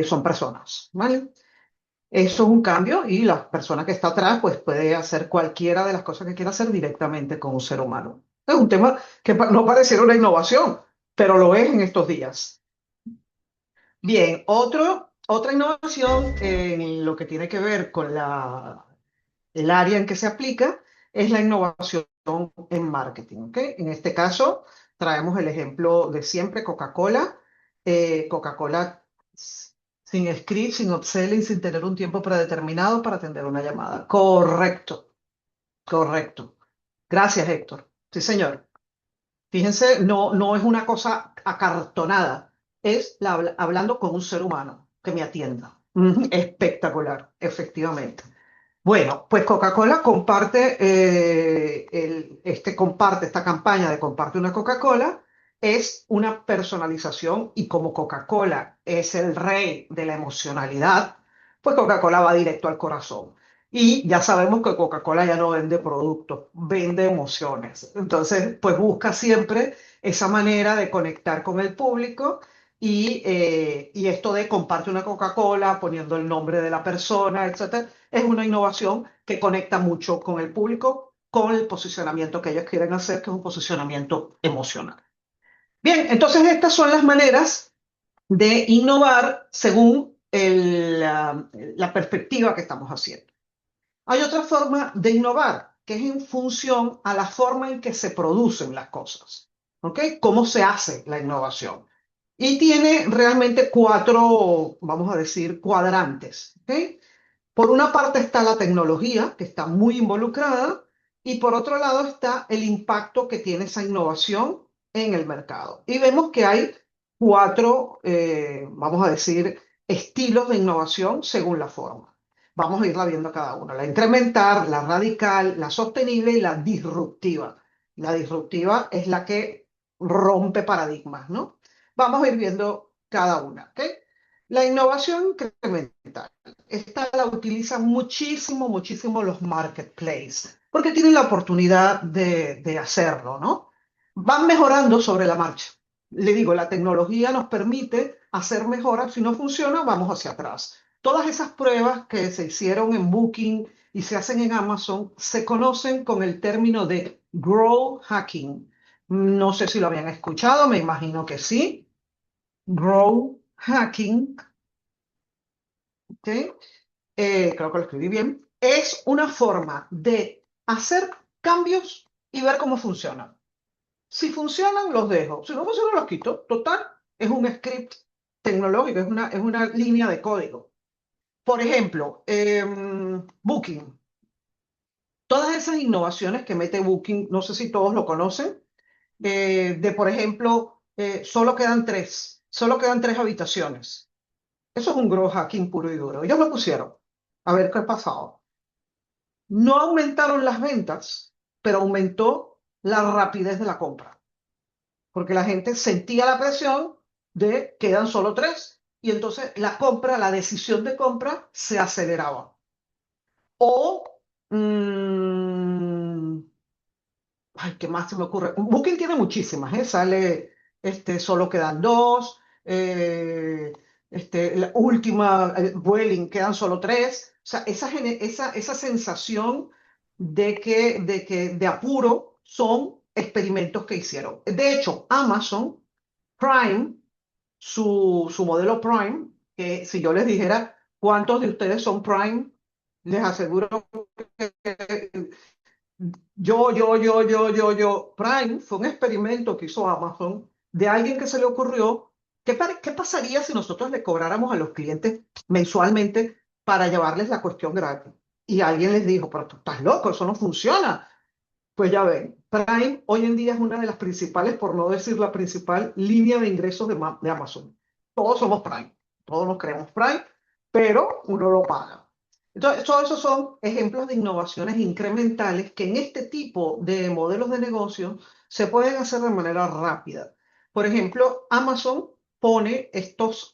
son personas, ¿vale? Eso es un cambio y la persona que está atrás pues puede hacer cualquiera de las cosas que quiera hacer directamente con un ser humano. Es un tema que no pareciera una innovación, pero lo es en estos días. Bien, otra innovación en lo que tiene que ver con el área en que se aplica es la innovación en marketing. ¿Ok? En este caso, traemos el ejemplo de siempre, Coca-Cola. Coca-Cola sin script, sin upselling, sin tener un tiempo predeterminado para atender una llamada. Correcto, correcto. Gracias, Héctor. Sí, señor. Fíjense, no es una cosa acartonada, es hablando con un ser humano que me atienda. Espectacular, efectivamente. Bueno, pues Coca-Cola comparte, comparte esta campaña de comparte una Coca-Cola, es una personalización y como Coca-Cola es el rey de la emocionalidad, pues Coca-Cola va directo al corazón. Y ya sabemos que Coca-Cola ya no vende productos, vende emociones. Entonces, pues busca siempre esa manera de conectar con el público y esto de comparte una Coca-Cola poniendo el nombre de la persona, etcétera, es una innovación que conecta mucho con el público, con el posicionamiento que ellos quieren hacer, que es un posicionamiento emocional. Bien, entonces estas son las maneras de innovar según la perspectiva que estamos haciendo. Hay otra forma de innovar, que es en función a la forma en que se producen las cosas. ¿Ok? ¿Cómo se hace la innovación? Y tiene realmente cuatro, vamos a decir, cuadrantes. ¿Ok? Por una parte está la tecnología, que está muy involucrada, y por otro lado está el impacto que tiene esa innovación en el mercado. Y vemos que hay cuatro, vamos a decir, estilos de innovación según la forma. Vamos a irla viendo cada una. La incremental, la radical, la sostenible y la disruptiva. La disruptiva es la que rompe paradigmas, ¿no? Vamos a ir viendo cada una, ¿ok? La innovación incremental. Esta la utilizan muchísimo, muchísimo los marketplaces, porque tienen la oportunidad de hacerlo, ¿no? Van mejorando sobre la marcha. Le digo, la tecnología nos permite hacer mejoras. Si no funciona, vamos hacia atrás. Todas esas pruebas que se hicieron en Booking y se hacen en Amazon se conocen con el término de growth hacking. No sé si lo habían escuchado, me imagino que sí. Growth hacking, ¿ok? Creo que lo escribí bien, es una forma de hacer cambios y ver cómo funcionan. Si funcionan, los dejo. Si no funcionan, los quito. Total, es un script tecnológico, es una línea de código. Por ejemplo, Booking. Todas esas innovaciones que mete Booking, no sé si todos lo conocen, por ejemplo, solo quedan tres habitaciones. Eso es un growth hacking puro y duro. Ellos lo pusieron. A ver qué ha pasado. No aumentaron las ventas, pero aumentó la rapidez de la compra, porque la gente sentía la presión de quedan solo tres y entonces la compra, la decisión de compra se aceleraba. O, mm, ay, ¿qué más se me ocurre? Booking tiene muchísimas, ¿eh? Sale, solo quedan dos, la última, Vueling, quedan solo tres. O sea, esa sensación de apuro son experimentos que hicieron. De hecho, Amazon Prime, su modelo Prime, que si yo les dijera cuántos de ustedes son Prime, les aseguro que Prime fue un experimento que hizo Amazon de alguien que se le ocurrió, ¿qué pasaría si nosotros le cobráramos a los clientes mensualmente para llevarles la cuestión gratis? Y alguien les dijo, pero tú estás loco, eso no funciona. Pues ya ven, Prime hoy en día es una de las principales, por no decir la principal, línea de ingresos de Amazon. Todos somos Prime, todos nos creemos Prime, pero uno lo paga. Entonces, todos esos son ejemplos de innovaciones incrementales que en este tipo de modelos de negocio se pueden hacer de manera rápida. Por ejemplo, Amazon pone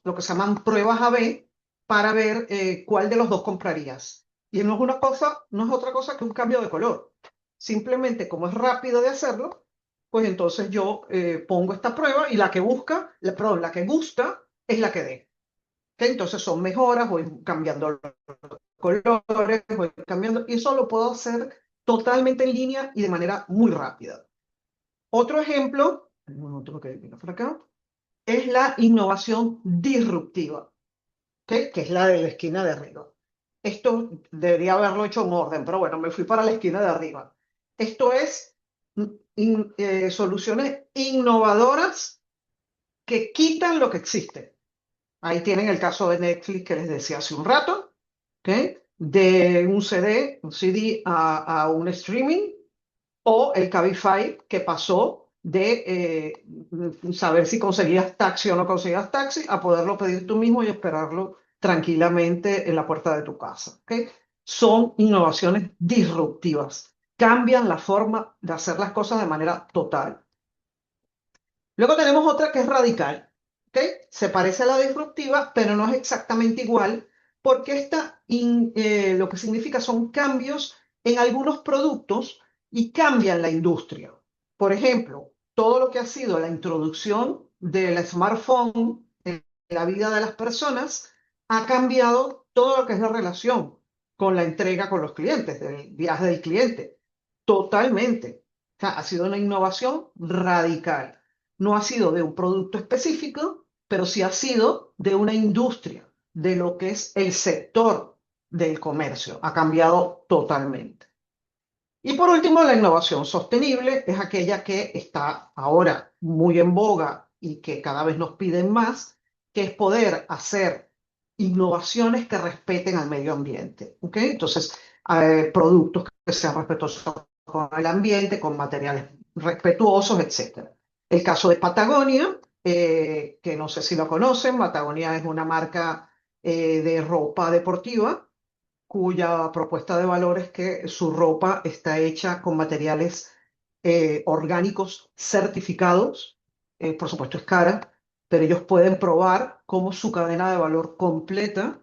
lo que se llaman pruebas A/B para ver cuál de los dos comprarías. Y no es una cosa, no es otra cosa que un cambio de color. Simplemente como es rápido de hacerlo, pues entonces yo pongo esta prueba y la que busca, perdón, la que gusta es la que dé. ¿Ok? Entonces son mejoras, voy cambiando los colores, voy cambiando, y eso lo puedo hacer totalmente en línea y de manera muy rápida. Otro ejemplo, no tengo que ir por acá, es la innovación disruptiva, ¿ok? Que es la de la esquina de arriba. Esto debería haberlo hecho en orden, pero bueno, me fui para la esquina de arriba. Esto es soluciones innovadoras que quitan lo que existe. Ahí tienen el caso de Netflix que les decía hace un rato, ¿ok? De un CD a un streaming, O el Cabify, que pasó de saber si conseguías taxi o no conseguías taxi a poderlo pedir tú mismo y esperarlo tranquilamente en la puerta de tu casa. ¿Ok? Son innovaciones disruptivas, cambian la forma de hacer las cosas de manera total. Luego tenemos otra que es radical. ¿Ok? Se parece a la disruptiva, pero no es exactamente igual, porque lo que significa son cambios en algunos productos y cambian la industria. Por ejemplo, todo lo que ha sido la introducción del smartphone en la vida de las personas ha cambiado todo lo que es la relación con la entrega con los clientes, del viaje del cliente. Totalmente. O sea, ha sido una innovación radical. No ha sido de un producto específico, pero sí ha sido de una industria, de lo que es el sector del comercio. Ha cambiado totalmente. Y por último, la innovación sostenible es aquella que está ahora muy en boga y que cada vez nos piden más, que es poder hacer innovaciones que respeten al medio ambiente. ¿Ok? Entonces, productos que sean respetuosos con el ambiente, con materiales respetuosos, etcétera. El caso de Patagonia, que no sé si lo conocen, Patagonia es una marca de ropa deportiva cuya propuesta de valor es que su ropa está hecha con materiales orgánicos certificados. Por supuesto es cara, pero ellos pueden probar cómo su cadena de valor completa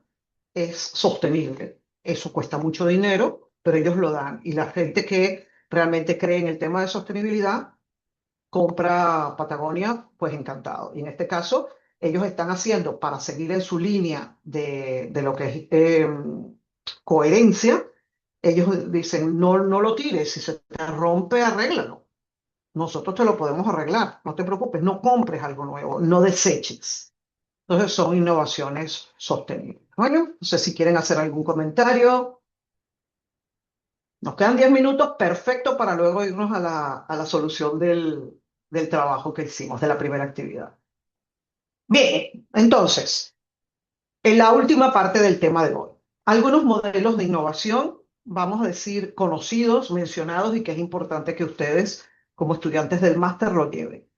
es sostenible. Eso cuesta mucho dinero, pero ellos lo dan. Y la gente que realmente cree en el tema de sostenibilidad compra Patagonia, pues encantado. Y en este caso, ellos están haciendo, para seguir en su línea de lo que es coherencia, ellos dicen, no, no lo tires, si se te rompe, arréglalo. Nosotros te lo podemos arreglar, no te preocupes, no compres algo nuevo, no deseches. Entonces son innovaciones sostenibles. Bueno, no sé si quieren hacer algún comentario. Nos quedan 10 minutos, perfecto para luego irnos a la solución del trabajo que hicimos, de la primera actividad. Bien, entonces, en la última parte del tema de hoy, algunos modelos de innovación, vamos a decir, conocidos, mencionados y que es importante que ustedes, como estudiantes del máster, lo lleven.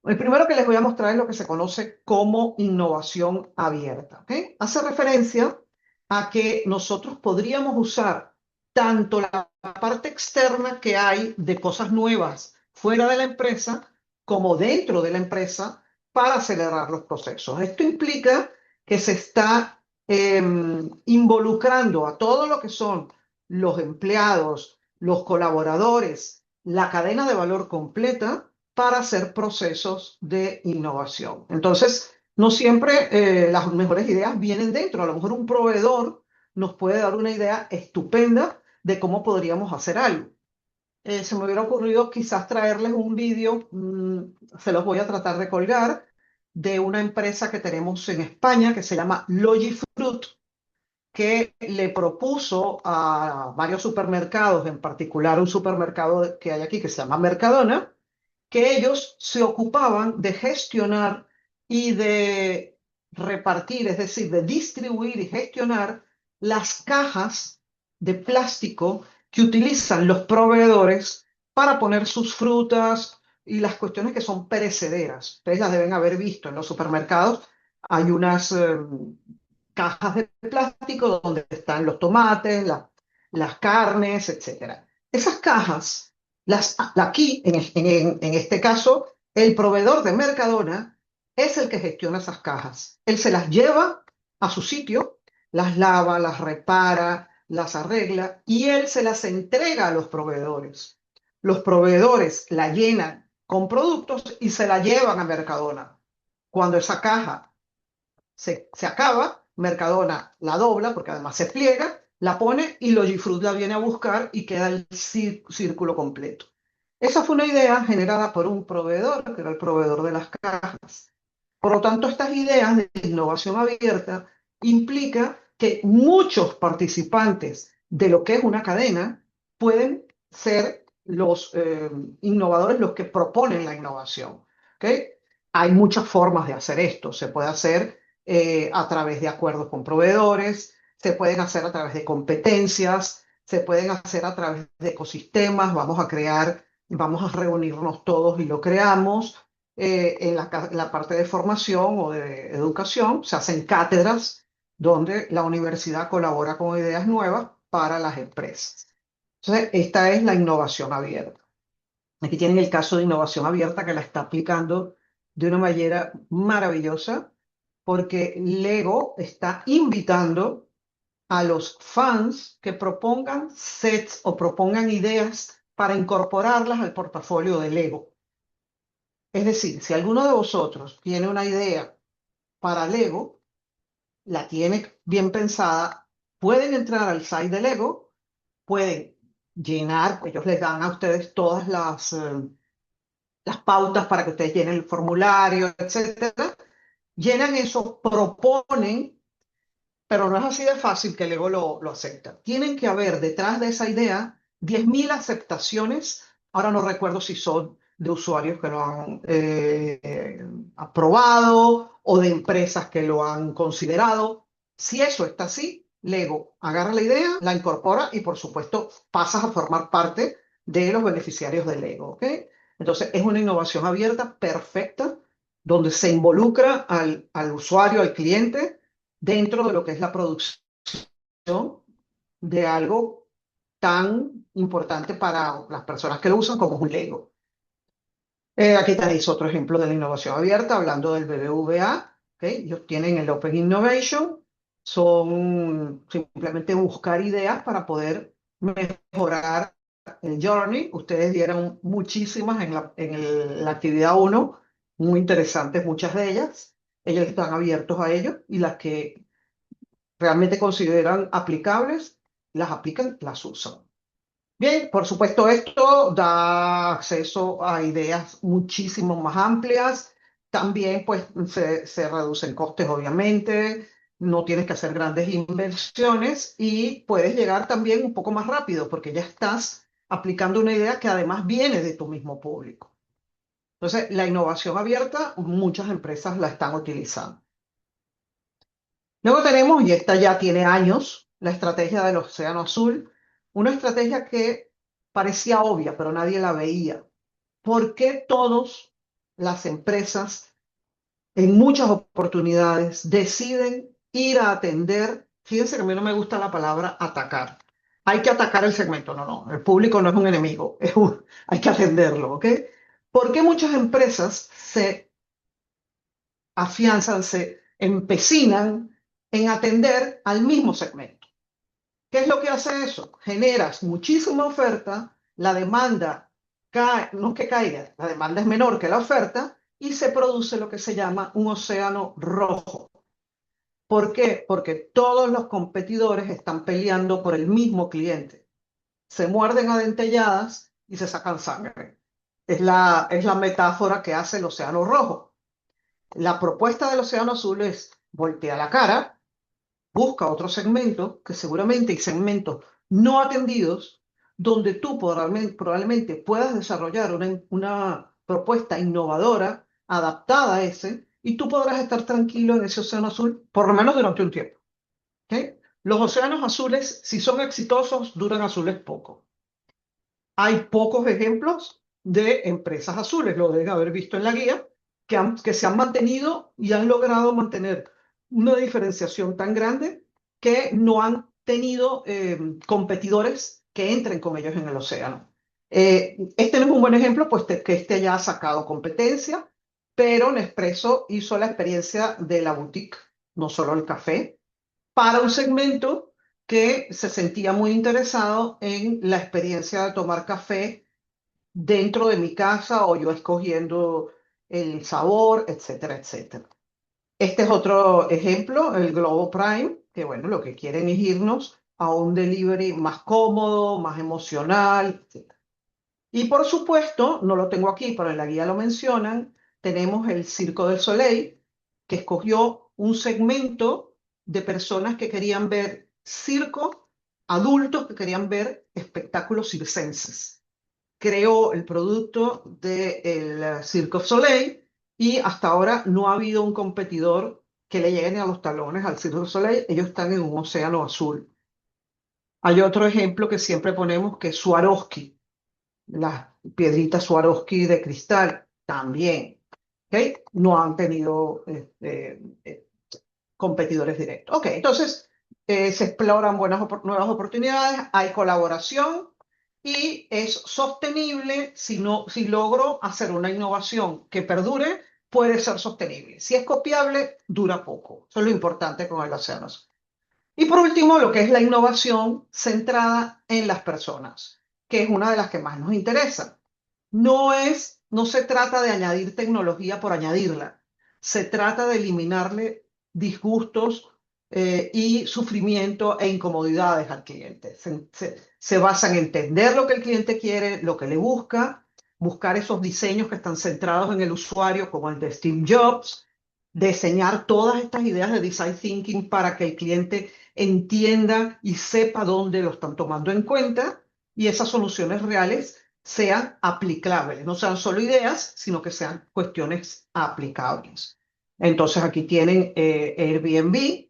El primero que les voy a mostrar es lo que se conoce como innovación abierta. ¿Ok? Hace referencia a que nosotros podríamos usar tanto la parte externa que hay de cosas nuevas fuera de la empresa como dentro de la empresa para acelerar los procesos. Esto implica que se está involucrando a todo lo que son los empleados, los colaboradores, la cadena de valor completa para hacer procesos de innovación. Entonces, no siempre las mejores ideas vienen dentro. A lo mejor un proveedor nos puede dar una idea estupenda de cómo podríamos hacer algo. Se me hubiera ocurrido quizás traerles un vídeo, se los voy a tratar de colgar, de una empresa que tenemos en España que se llama Logifruit, que le propuso a varios supermercados, en particular un supermercado que hay aquí que se llama Mercadona, que ellos se ocupaban de gestionar y de repartir, es decir, de distribuir y gestionar las cajas de plástico que utilizan los proveedores para poner sus frutas y las cuestiones que son perecederas. Ustedes las deben haber visto en los supermercados. Hay unas cajas de plástico donde están los tomates, las carnes, etcétera. Esas cajas, aquí, en este caso, el proveedor de Mercadona es el que gestiona esas cajas. Él se las lleva a su sitio, las lava, las repara, las arregla y él se las entrega a los proveedores. Los proveedores la llenan con productos y se la llevan a Mercadona. Cuando esa caja se acaba, Mercadona la dobla, porque además se pliega, la pone y Logifruit la viene a buscar y queda el círculo completo. Esa fue una idea generada por un proveedor, que era el proveedor de las cajas. Por lo tanto, estas ideas de innovación abierta implica que muchos participantes de lo que es una cadena pueden ser los innovadores, los que proponen la innovación. ¿Okay? Hay muchas formas de hacer esto. Se puede hacer a través de acuerdos con proveedores, se pueden hacer a través de competencias, se pueden hacer a través de ecosistemas, vamos a reunirnos todos y lo creamos. En la parte de formación o de educación se hacen cátedras donde la universidad colabora con ideas nuevas para las empresas. Entonces, esta es la innovación abierta. Aquí tienen el caso de innovación abierta que la está aplicando de una manera maravillosa porque Lego está invitando a los fans que propongan sets o propongan ideas para incorporarlas al portafolio de Lego. Es decir, si alguno de vosotros tiene una idea para Lego, la tiene bien pensada, pueden entrar al site de Lego, pueden llenar, ellos les dan a ustedes todas las pautas para que ustedes llenen el formulario, etcétera. Llenan eso, proponen, pero no es así de fácil que luego lo acepta. Tienen que haber detrás de esa idea 10.000 aceptaciones. Ahora no recuerdo si son de usuarios que lo han aprobado o de empresas que lo han considerado. Si eso está así, Lego agarra la idea, la incorpora y por supuesto pasas a formar parte de los beneficiarios de Lego, ¿ok? Entonces es una innovación abierta, perfecta, donde se involucra al usuario, al cliente, dentro de lo que es la producción de algo tan importante para las personas que lo usan como es un Lego. Aquí tenéis otro ejemplo de la innovación abierta, hablando del BBVA. ¿Okay? Ellos tienen el Open Innovation, son simplemente buscar ideas para poder mejorar el journey. Ustedes dieron muchísimas en la actividad uno, muy interesantes muchas de ellas. Ellos están abiertos a ello y las que realmente consideran aplicables, las aplican, las usan. Bien, por supuesto, esto da acceso a ideas muchísimo más amplias. También, pues, se reducen costes, obviamente. No tienes que hacer grandes inversiones y puedes llegar también un poco más rápido porque ya estás aplicando una idea que además viene de tu mismo público. Entonces, la innovación abierta, muchas empresas la están utilizando. Luego tenemos, y esta ya tiene años, la estrategia del Océano Azul, una estrategia que parecía obvia, pero nadie la veía. ¿Por qué todas las empresas en muchas oportunidades deciden ir a atender? Fíjense que a mí no me gusta la palabra atacar. Hay que atacar el segmento, no, no, el público no es un enemigo, hay que atenderlo, ¿ok? ¿Por qué muchas empresas se afianzan, se empecinan en atender al mismo segmento? ¿Qué es lo que hace eso? Generas muchísima oferta, la demanda cae, no es que caiga, la demanda es menor que la oferta y se produce lo que se llama un océano rojo. ¿Por qué? Porque todos los competidores están peleando por el mismo cliente. Se muerden a dentelladas y se sacan sangre. Es la metáfora que hace el océano rojo. La propuesta del océano azul es voltea la cara, busca otro segmento, que seguramente hay segmentos no atendidos, donde tú probablemente puedas desarrollar una propuesta innovadora, adaptada a ese, y tú podrás estar tranquilo en ese océano azul, por lo menos durante un tiempo. ¿Okay? Los océanos azules, si son exitosos, duran azules poco. Hay pocos ejemplos de empresas azules, lo deben haber visto en la guía, que se han mantenido y han logrado mantener una diferenciación tan grande que no han tenido competidores que entren con ellos en el océano. Este no es un buen ejemplo, pues que este ya ha sacado competencia, pero Nespresso hizo la experiencia de la boutique, no solo el café, para un segmento que se sentía muy interesado en la experiencia de tomar café dentro de mi casa o yo escogiendo el sabor, etcétera, etcétera. Este es otro ejemplo, el Globo Prime, que bueno, lo que quieren es irnos a un delivery más cómodo, más emocional, etcétera. Y por supuesto, no lo tengo aquí, pero en la guía lo mencionan, tenemos el Circo del Soleil, que escogió un segmento de personas que querían ver circo, adultos que querían ver espectáculos circenses. Creó el producto del Circo du Soleil y hasta ahora no ha habido un competidor que le llegue a los talones al Circo du Soleil. Ellos están en un océano azul. Hay otro ejemplo que siempre ponemos que es Swarovski, las piedritas Swarovski de cristal, también, ¿ok? No han tenido competidores directos. Ok, entonces se exploran nuevas oportunidades, hay colaboración y es sostenible si, no, si logro hacer una innovación que perdure, puede ser sostenible. Si es copiable, dura poco. Eso es lo importante con el océanos. Y por último, lo que es la innovación centrada en las personas, que es una de las que más nos interesa. No se trata de añadir tecnología por añadirla, se trata de eliminarle disgustos y sufrimiento e incomodidades al cliente. Se basa en entender lo que el cliente quiere, lo que le busca, buscar esos diseños que están centrados en el usuario, como el de Steve Jobs, diseñar todas estas ideas de design thinking para que el cliente entienda y sepa dónde lo están tomando en cuenta y esas soluciones reales sean aplicables, no sean solo ideas, sino que sean cuestiones aplicables. Entonces aquí tienen Airbnb,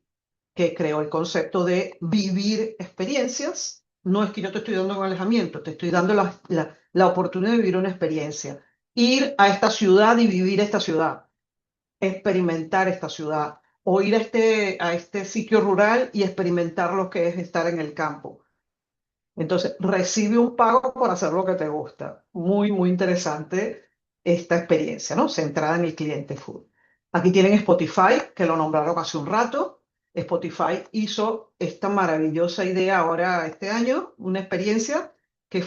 que creó el concepto de vivir experiencias. No es que yo te estoy dando un alejamiento, te estoy dando la oportunidad de vivir una experiencia. Ir a esta ciudad y vivir esta ciudad, experimentar esta ciudad, o ir a este sitio rural y experimentar lo que es estar en el campo. Entonces, recibe un pago por hacer lo que te gusta. Muy, muy interesante esta experiencia, ¿no? Centrada en el cliente full. Aquí tienen Spotify, que lo nombraron hace un rato. Spotify hizo esta maravillosa idea ahora este año, una experiencia que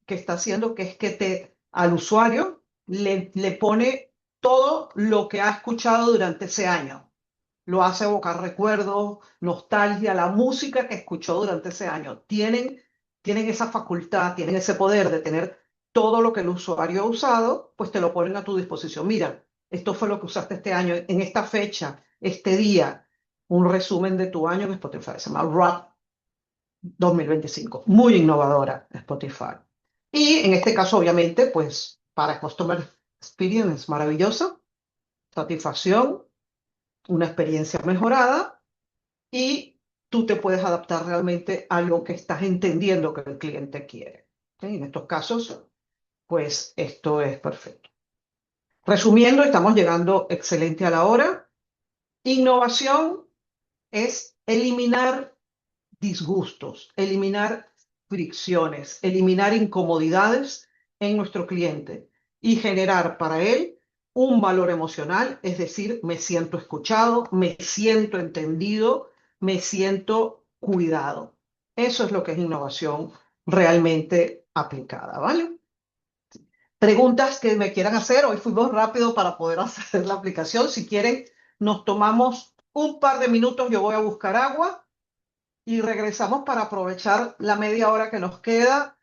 está haciendo que es que al usuario le pone todo lo que ha escuchado durante ese año. Lo hace evocar recuerdos, nostalgia, la música que escuchó durante ese año. Tienen esa facultad, tienen ese poder de tener todo lo que el usuario ha usado, pues te lo ponen a tu disposición. Mira, esto fue lo que usaste este año, en esta fecha, este día, un resumen de tu año en Spotify. Se llama Wrap 2025. Muy innovadora Spotify. Y en este caso, obviamente, pues para Customer Experience, maravillosa, satisfacción, una experiencia mejorada y tú te puedes adaptar realmente a lo que estás entendiendo que el cliente quiere. ¿Sí? En estos casos, pues esto es perfecto. Resumiendo, estamos llegando excelente a la hora. Innovación es eliminar disgustos, eliminar fricciones, eliminar incomodidades en nuestro cliente y generar para él un valor emocional, es decir, me siento escuchado, me siento entendido, me siento cuidado. Eso es lo que es innovación realmente aplicada, ¿vale? Preguntas que me quieran hacer. Hoy fuimos rápido para poder hacer la aplicación. Si quieren, nos tomamos un par de minutos. Yo voy a buscar agua y regresamos para aprovechar la media hora que nos queda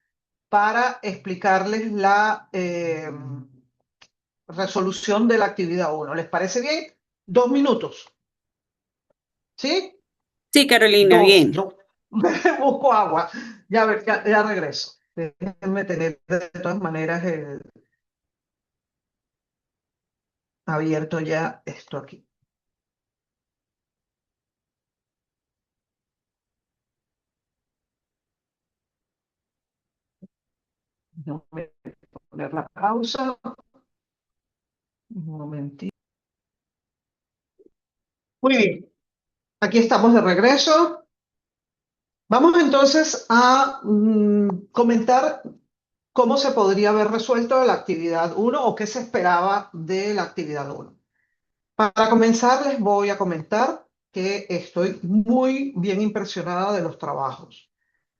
para explicarles la resolución de la actividad uno. ¿Les parece bien? 2 minutos. ¿Sí? Sí, Carolina, Dos. bien. Yo busco agua. Ya regreso. Déjenme tener de todas maneras abierto ya esto aquí. Déjenme poner la pausa. Un momentito. Muy bien. Aquí estamos de regreso. Vamos entonces a comentar cómo se podría haber resuelto la actividad uno o qué se esperaba de la actividad uno. Para comenzar, les voy a comentar que estoy muy bien impresionada de los trabajos.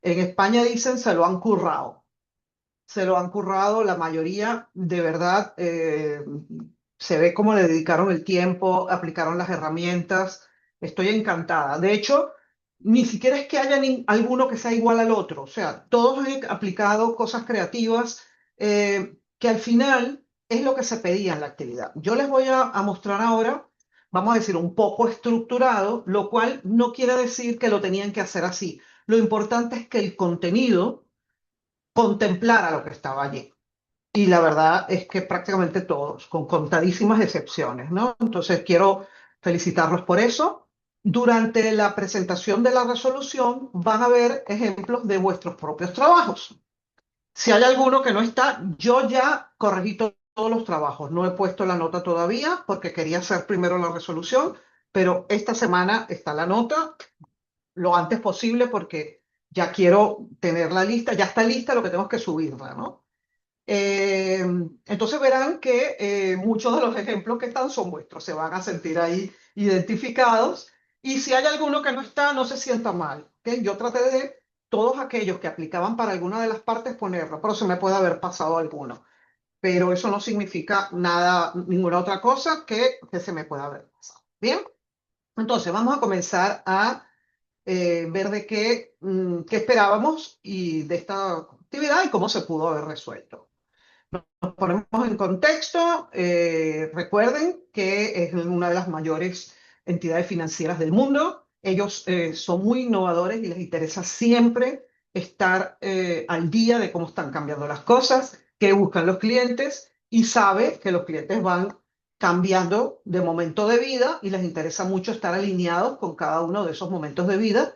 En España dicen se lo han currado. Se lo han currado, la mayoría de verdad se ve cómo le dedicaron el tiempo, aplicaron las herramientas. Estoy encantada. De hecho, ni siquiera es que haya alguno que sea igual al otro. O sea, todos han aplicado cosas creativas que al final es lo que se pedía en la actividad. Yo les voy a mostrar ahora, vamos a decir, un poco estructurado, lo cual no quiere decir que lo tenían que hacer así. Lo importante es que el contenido contemplara lo que estaba allí. Y la verdad es que prácticamente todos, con contadísimas excepciones, ¿no? Entonces quiero felicitarlos por eso. Durante la presentación de la resolución van a ver ejemplos de vuestros propios trabajos. Si hay alguno que no está, yo ya corregí todos los trabajos. No he puesto la nota todavía porque quería hacer primero la resolución, pero esta semana está la nota lo antes posible porque ya quiero tener la lista, ya está lista, lo que tengo es que subirla, ¿no? Eh, entonces verán que muchos de los ejemplos que están son vuestros, se van a sentir ahí identificados y si hay alguno que no está, no se sienta mal, ¿ok? Yo traté de todos aquellos que aplicaban para alguna de las partes ponerlo, pero se me puede haber pasado alguno, pero eso no significa nada, ninguna otra cosa que se me pueda haber pasado. Bien, entonces vamos a comenzar a ver de qué esperábamos y de esta actividad y cómo se pudo haber resuelto. Nos ponemos en contexto. Recuerden que es una de las mayores entidades financieras del mundo. Ellos son muy innovadores y les interesa siempre estar al día de cómo están cambiando las cosas, qué buscan los clientes y sabe que los clientes van cambiando de momento de vida y les interesa mucho estar alineados con cada uno de esos momentos de vida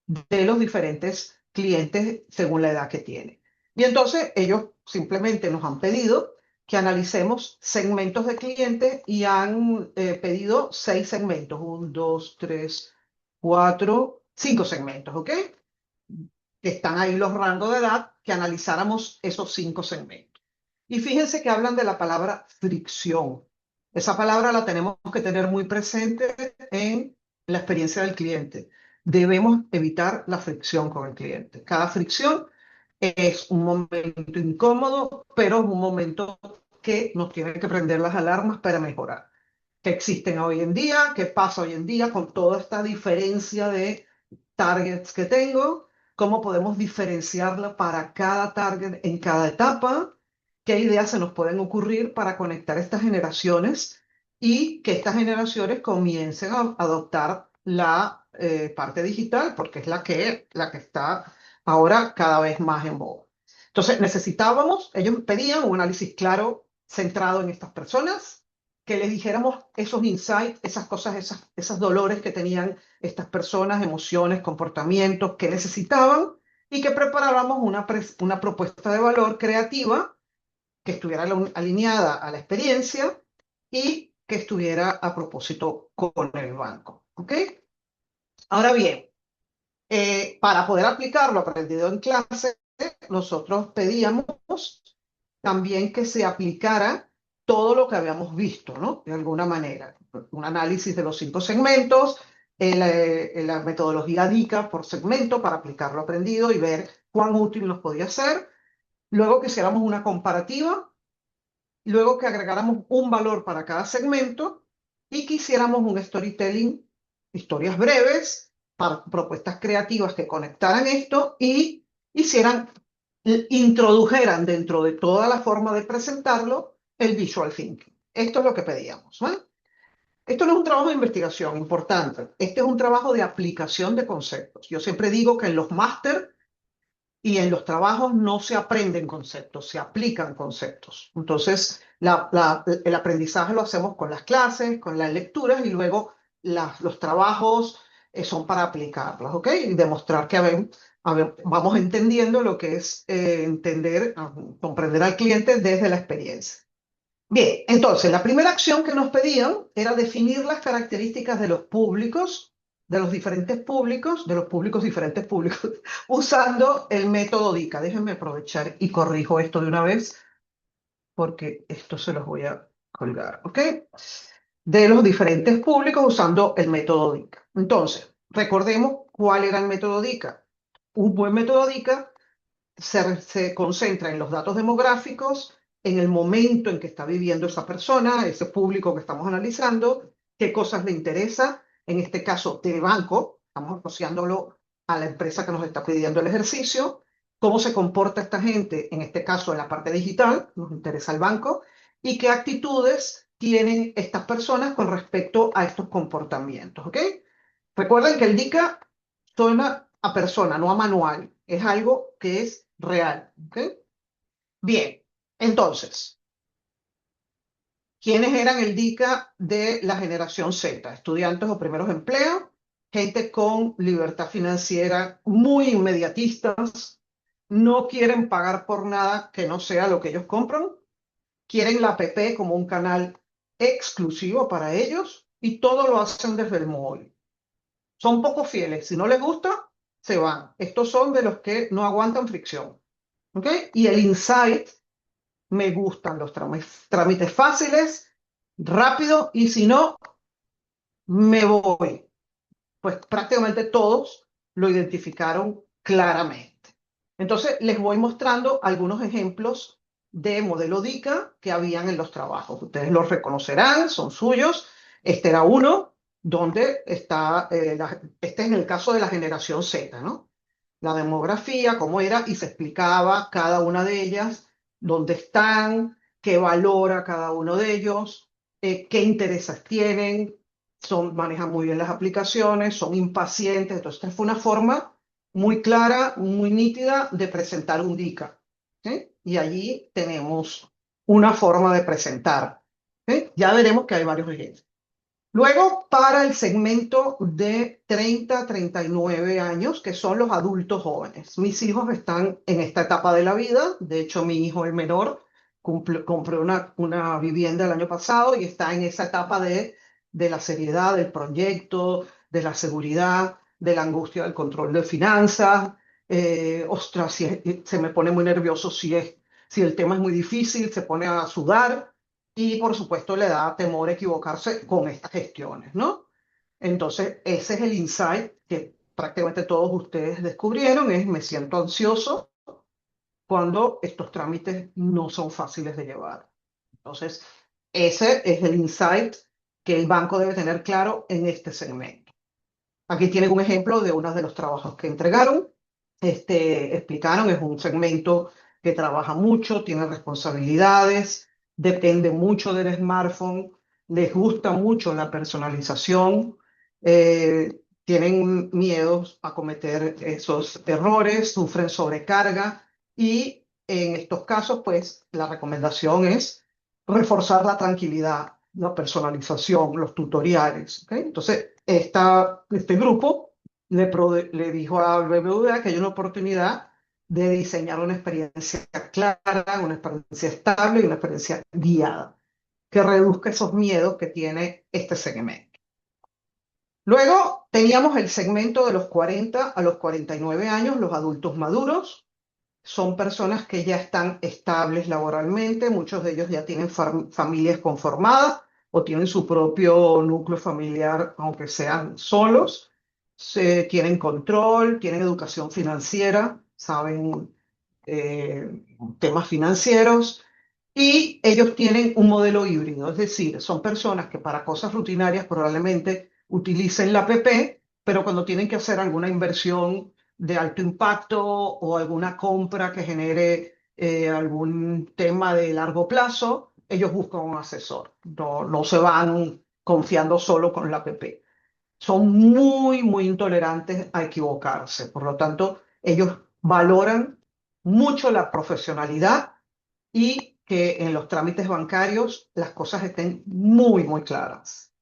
de los diferentes clientes según la edad que tienen. Y entonces ellos simplemente nos han pedido que analicemos segmentos de clientes y han pedido 6 segmentos, 5 segmentos, ¿ok? Que están ahí los rangos de edad, que analizáramos esos 5 segmentos. Y fíjense que hablan de la palabra fricción. Esa palabra la tenemos que tener muy presente en la experiencia del cliente. Debemos evitar la fricción con el cliente. Cada fricción es un momento incómodo, pero es un momento que nos tiene que prender las alarmas para mejorar. ¿Qué existen hoy en día? ¿Qué pasa hoy en día con toda esta diferencia de targets que tengo? ¿Cómo podemos diferenciarla para cada target en cada etapa? ¿Qué ideas se nos pueden ocurrir para conectar estas generaciones y que estas generaciones comiencen a adoptar la parte digital? Porque es la que está ahora cada vez más en boga. Entonces, ellos pedían un análisis claro, centrado en estas personas, que les dijéramos esos insights, esas cosas, esos dolores que tenían estas personas, emociones, comportamientos que necesitaban y que preparáramos una propuesta de valor creativa que estuviera alineada a la experiencia y que estuviera a propósito con el banco. ¿Ok? Ahora bien, para poder aplicar lo aprendido en clase, nosotros pedíamos también que se aplicara todo lo que habíamos visto, ¿no? De alguna manera. Un análisis de los 5 segmentos, la metodología DICA por segmento para aplicar lo aprendido y ver cuán útil nos podía ser. Luego que hiciéramos una comparativa, luego que agregáramos un valor para cada segmento y que hiciéramos un storytelling, historias breves, para propuestas creativas que conectaran esto y introdujeran dentro de toda la forma de presentarlo el visual thinking. Esto es lo que pedíamos, ¿vale? Esto no es un trabajo de investigación importante, este es un trabajo de aplicación de conceptos. Yo siempre digo que en los máster y en los trabajos no se aprenden conceptos, se aplican conceptos. Entonces, el aprendizaje lo hacemos con las clases, con las lecturas y luego los trabajos son para aplicarlos, ¿ok? Y demostrar que vamos entendiendo lo que es comprender al cliente desde la experiencia. Bien, entonces la primera acción que nos pedían era definir las características de los públicos, de los diferentes públicos, de los públicos diferentes públicos, usando el método DICA. Déjenme aprovechar y corrijo esto de una vez, porque esto se los voy a colgar, ¿ok? De los diferentes públicos usando el método DICA. Entonces, recordemos cuál era el método DICA. Un buen método DICA se concentra en los datos demográficos, en el momento en que está viviendo esa persona, ese público que estamos analizando, qué cosas le interesa, en este caso del banco, estamos asociándolo a la empresa que nos está pidiendo el ejercicio, cómo se comporta esta gente, en este caso en la parte digital, nos interesa el banco, y qué actitudes tienen estas personas con respecto a estos comportamientos, ¿ok? Recuerden que el DICA suena a persona, no a manual. Es algo que es real. ¿Ok? Bien, entonces, ¿quiénes eran el DICA de la generación Z? Estudiantes o primeros empleos, gente con libertad financiera, muy inmediatistas, no quieren pagar por nada que no sea lo que ellos compran, quieren la app como un canal exclusivo para ellos y todo lo hacen desde el móvil. Son poco fieles, si no les gusta, se van. Estos son de los que no aguantan fricción. ¿Ok? Y el insight, me gustan los trámites fáciles, rápido, y si no, me voy. Pues prácticamente todos lo identificaron claramente. Entonces, les voy mostrando algunos ejemplos de modelo DICA que habían en los trabajos. Ustedes los reconocerán, son suyos. Este era uno donde está, este es en el caso de la generación Z, ¿no? La demografía, cómo era, y se explicaba cada una de ellas, dónde están, qué valora cada uno de ellos, qué intereses tienen, manejan muy bien las aplicaciones, son impacientes. Entonces, esta fue una forma muy clara, muy nítida de presentar un DICA. ¿Sí? Y allí tenemos una forma de presentar. ¿Sí? Ya veremos que hay varios ejemplos. Luego, para el segmento de 30 a 39 años, que son los adultos jóvenes. Mis hijos están en esta etapa de la vida. De hecho, mi hijo, el menor, compró una vivienda el año pasado y está en esa etapa de la seriedad del proyecto, de la seguridad, de la angustia del control de finanzas. Ostras, se me pone muy nervioso si el tema es muy difícil, se pone a sudar y por supuesto le da temor equivocarse con estas gestiones, ¿no? Entonces, ese es el insight que prácticamente todos ustedes descubrieron, es me siento ansioso cuando estos trámites no son fáciles de llevar. Entonces, ese es el insight que el banco debe tener claro en este segmento. Aquí tienen un ejemplo de uno de los trabajos que entregaron. Explicaron, es un segmento que trabaja mucho, tiene responsabilidades, depende mucho del smartphone, les gusta mucho la personalización, tienen miedos a cometer esos errores, sufren sobrecarga y en estos casos, pues la recomendación es reforzar la tranquilidad, la personalización, los tutoriales. ¿Ok? Entonces, este grupo le dijo a BBVA que hay una oportunidad de diseñar una experiencia clara, una experiencia estable y una experiencia guiada, que reduzca esos miedos que tiene este segmento. Luego teníamos el segmento de los 40 a los 49 años, los adultos maduros. Son personas que ya están estables laboralmente, muchos de ellos ya tienen familias conformadas o tienen su propio núcleo familiar, aunque sean solos. Tienen control, tienen educación financiera, saben temas financieros y ellos tienen un modelo híbrido, es decir, son personas que para cosas rutinarias probablemente utilicen la app, pero cuando tienen que hacer alguna inversión de alto impacto o alguna compra que genere algún tema de largo plazo, ellos buscan un asesor, no se van confiando solo con la app. Son muy, muy intolerantes a equivocarse, por lo tanto, ellos valoran mucho la profesionalidad y que en los trámites bancarios las cosas estén muy, muy claras.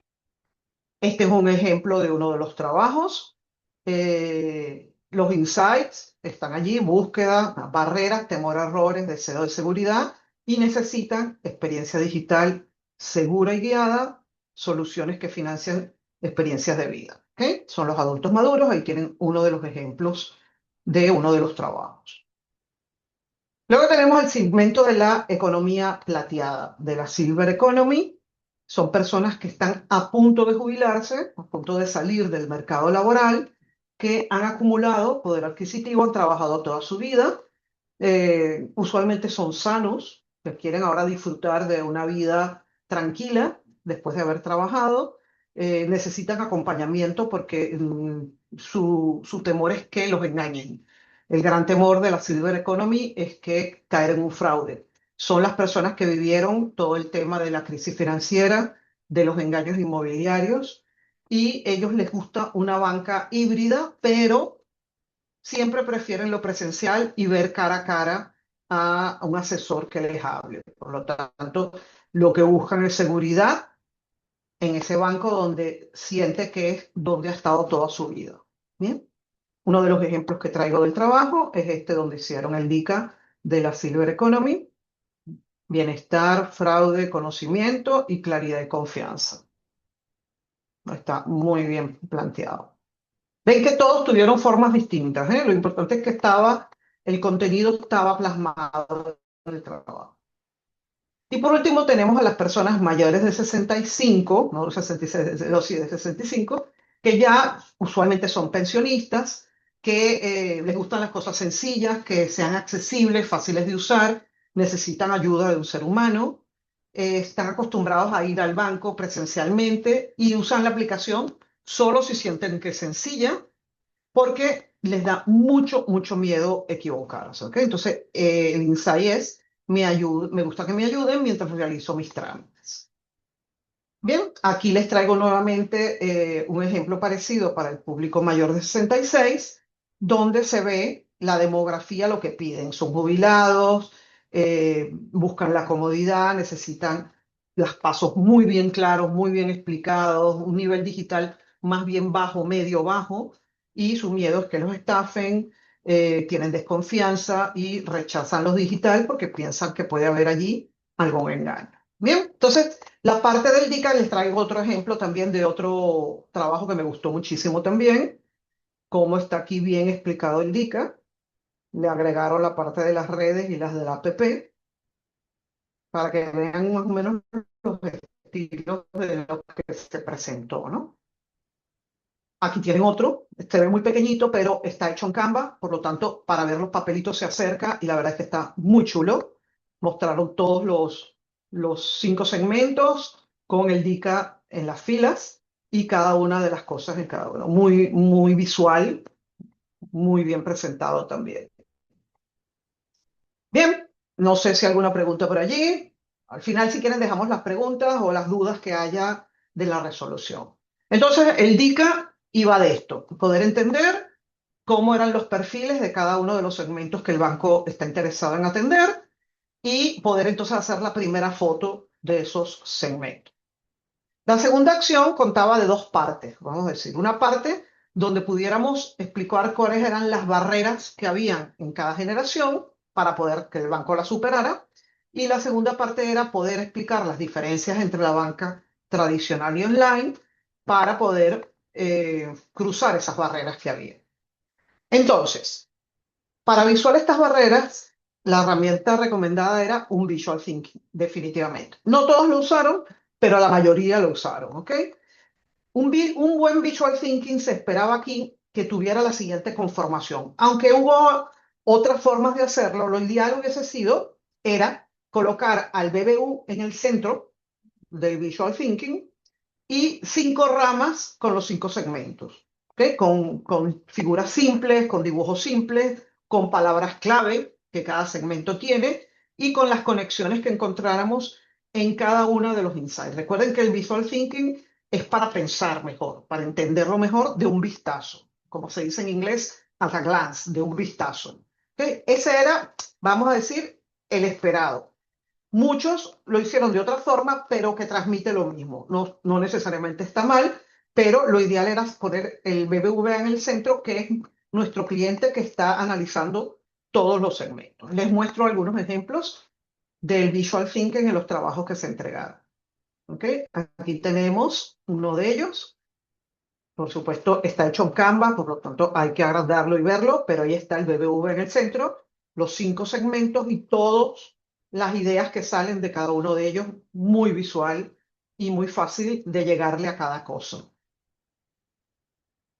Este es un ejemplo de uno de los trabajos. Los insights están allí, búsqueda, barreras, temor a errores, deseo de seguridad y necesitan experiencia digital segura y guiada, soluciones que financian experiencias de vida. ¿Ok? Son los adultos maduros, ahí tienen uno de los ejemplos de uno de los trabajos. Luego tenemos el segmento de la economía plateada, de la Silver Economy. Son personas que están a punto de jubilarse, a punto de salir del mercado laboral, que han acumulado poder adquisitivo, han trabajado toda su vida. Usualmente son sanos, que quieren ahora disfrutar de una vida tranquila después de haber trabajado. Necesitan acompañamiento porque su temor es que los engañen. El gran temor de la Silver Economy es que caer en un fraude. Son las personas que vivieron todo el tema de la crisis financiera, de los engaños inmobiliarios, y ellos les gusta una banca híbrida, pero siempre prefieren lo presencial y ver cara a cara a un asesor que les hable. Por lo tanto, lo que buscan es seguridad en ese banco donde siente que es donde ha estado toda su vida. Bien. Uno de los ejemplos que traigo del trabajo es este donde hicieron el DICA de la Silver Economy: bienestar, fraude, conocimiento y claridad y confianza. Está muy bien planteado. Ven que todos tuvieron formas distintas, ¿eh? Lo importante es que el contenido estaba plasmado en el trabajo. Y por último tenemos a las personas mayores de 65, no 66, no, sí, de 65, que ya usualmente son pensionistas, que les gustan las cosas sencillas, que sean accesibles, fáciles de usar, necesitan ayuda de un ser humano, están acostumbrados a ir al banco presencialmente y usan la aplicación solo si sienten que es sencilla, porque les da mucho, mucho miedo equivocarse, ¿ok? Entonces, el insight es, me gusta que me ayuden mientras realizo mis trámites. Bien, aquí les traigo nuevamente un ejemplo parecido para el público mayor de 66, donde se ve la demografía, lo que piden. Son jubilados, buscan la comodidad, necesitan los pasos muy bien claros, muy bien explicados, un nivel digital más bien bajo, medio bajo, y su miedo es que los estafen, tienen desconfianza y rechazan lo digital porque piensan que puede haber allí algún engaño. Bien, entonces la parte del DICA les traigo otro ejemplo también de otro trabajo que me gustó muchísimo también, cómo está aquí bien explicado el DICA. Le agregaron la parte de las redes y las de la app para que vean más o menos los estilos de lo que se presentó, ¿no? Aquí tienen otro, este ve muy pequeñito, pero está hecho en Canva, por lo tanto, para ver los papelitos se acerca y la verdad es que está muy chulo. Mostraron todos los 5 segmentos con el DICA en las filas y cada una de las cosas en cada uno. Muy, muy visual, muy bien presentado también. Bien, no sé si hay alguna pregunta por allí. Al final, si quieren, dejamos las preguntas o las dudas que haya de la resolución. Entonces, el DICA iba de esto: poder entender cómo eran los perfiles de cada uno de los segmentos que el banco está interesado en atender y poder entonces hacer la primera foto de esos segmentos. La segunda acción contaba de dos partes, vamos a decir. Una parte donde pudiéramos explicar cuáles eran las barreras que habían en cada generación para poder que el banco la superara. Y la segunda parte era poder explicar las diferencias entre la banca tradicional y online para poder cruzar esas barreras que había. Entonces, para visualizar estas barreras, la herramienta recomendada era un Visual Thinking, definitivamente. No todos lo usaron, pero la mayoría lo usaron, ¿ok? Un buen Visual Thinking se esperaba aquí que tuviera la siguiente conformación. Aunque hubo otras formas de hacerlo, lo ideal hubiese sido, era colocar al BBU en el centro del Visual Thinking y 5 ramas con los 5 segmentos, ¿ok? Con figuras simples, con dibujos simples, con palabras clave que cada segmento tiene y con las conexiones que encontráramos en cada uno de los insights. Recuerden que el Visual Thinking es para pensar mejor, para entenderlo mejor de un vistazo, como se dice en inglés, at a glance, de un vistazo. ¿Ok? Ese era, vamos a decir, el esperado. Muchos lo hicieron de otra forma, pero que transmite lo mismo. No, no necesariamente está mal, pero lo ideal era poner el BBVA en el centro, que es nuestro cliente que está analizando todos los segmentos. Les muestro algunos ejemplos del Visual Thinking en los trabajos que se entregaron. ¿Ok? Aquí tenemos uno de ellos. Por supuesto, está hecho en Canva, por lo tanto hay que agrandarlo y verlo, pero ahí está el BBV en el centro, los 5 segmentos y todas las ideas que salen de cada uno de ellos, muy visual y muy fácil de llegarle a cada cosa.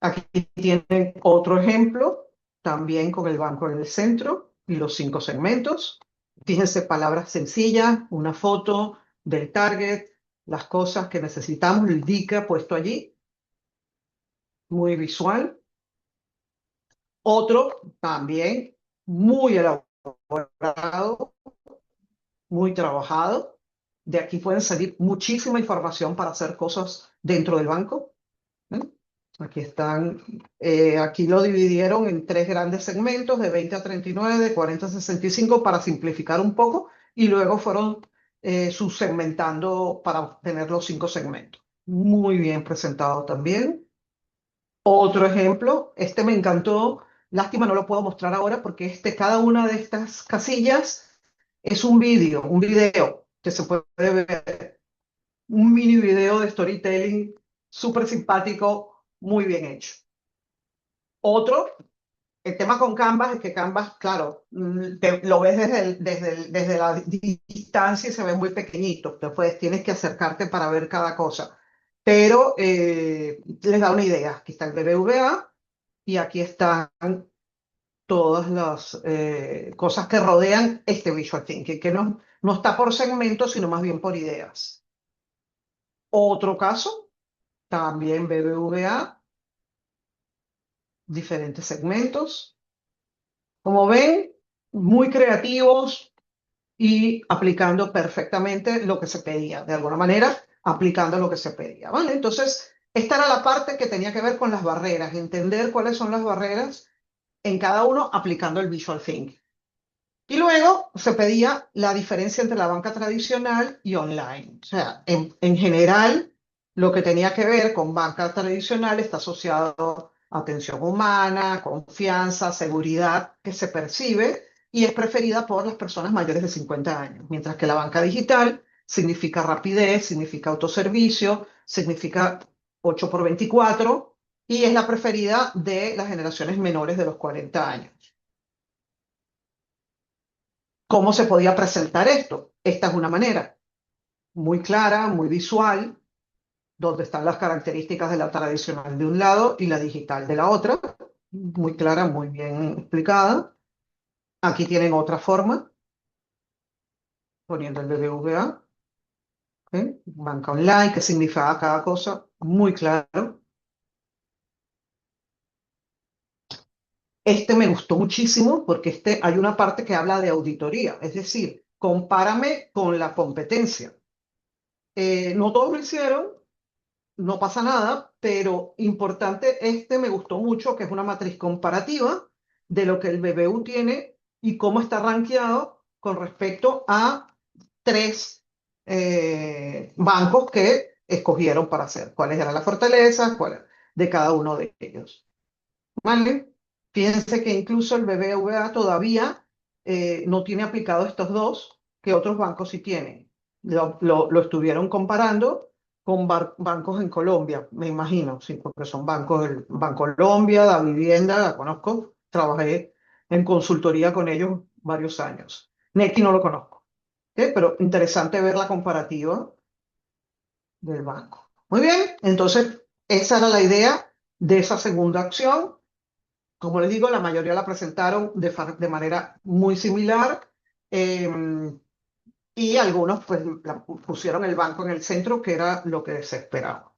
Aquí tienen otro ejemplo, también con el banco en el centro y los 5 segmentos. Fíjense, palabras sencillas, una foto del target, las cosas que necesitamos, el DICA puesto allí, muy visual. Otro también muy elaborado, muy trabajado. De aquí pueden salir muchísima información para hacer cosas dentro del banco. ¿Ven? Aquí están, aquí lo dividieron en 3 grandes segmentos, de 20 a 39, de 40 a 65, para simplificar un poco, y luego fueron subsegmentando para tener los 5 segmentos. muy bien presentado también. Otro ejemplo, este me encantó. Lástima, no lo puedo mostrar ahora porque cada una de estas casillas es un video que se puede ver, un mini video de storytelling súper simpático, muy bien hecho. Otro, el tema con Canvas es que Canvas, claro, lo ves desde la distancia y se ve muy pequeñito. Después tienes que acercarte para ver cada cosa. Pero les da una idea. Aquí está el BBVA y aquí están todas las cosas que rodean este visual thinking, que no está por segmentos, sino más bien por ideas. Otro caso, también BBVA, diferentes segmentos. Como ven, muy creativos y aplicando perfectamente lo que se pedía, de alguna manera, aplicando lo que se pedía, ¿vale? Entonces, esta era la parte que tenía que ver con las barreras, entender cuáles son las barreras en cada uno aplicando el visual thinking. Y luego se pedía la diferencia entre la banca tradicional y online. O sea, en general, lo que tenía que ver con banca tradicional está asociado a atención humana, confianza, seguridad que se percibe y es preferida por las personas mayores de 50 años, mientras que la banca digital significa rapidez, significa autoservicio, significa 8 por 24 y es la preferida de las generaciones menores de los 40 años. ¿Cómo se podía presentar esto? Esta es una manera muy clara, muy visual, donde están las características de la tradicional de un lado y la digital de la otra, muy clara, muy bien explicada. Aquí tienen otra forma, poniendo el BBVA, ¿ok? Banca online, qué significa cada cosa, muy claro. Este me gustó muchísimo porque hay una parte que habla de auditoría, es decir, compárame con la competencia. No todos lo hicieron, no pasa nada, pero importante, este me gustó mucho, que es una matriz comparativa de lo que el BBU tiene y cómo está rankeado con respecto a tres bancos que escogieron para hacer, cuáles eran las fortalezas, cuáles de cada uno de ellos. ¿Vale? Fíjense que incluso el BBVA todavía no tiene aplicado estos dos que otros bancos sí tienen. Lo estuvieron comparando con bancos en Colombia, me imagino, sí, porque son bancos del Bancolombia, la vivienda, la conozco, trabajé en consultoría con ellos varios años. Nequi no lo conozco, ¿ok? Pero interesante ver la comparativa del banco. Muy bien, entonces esa era la idea de esa segunda acción. Como les digo, la mayoría la presentaron de manera muy similar eh, y algunos pues pusieron el banco en el centro, que era lo que se esperaba.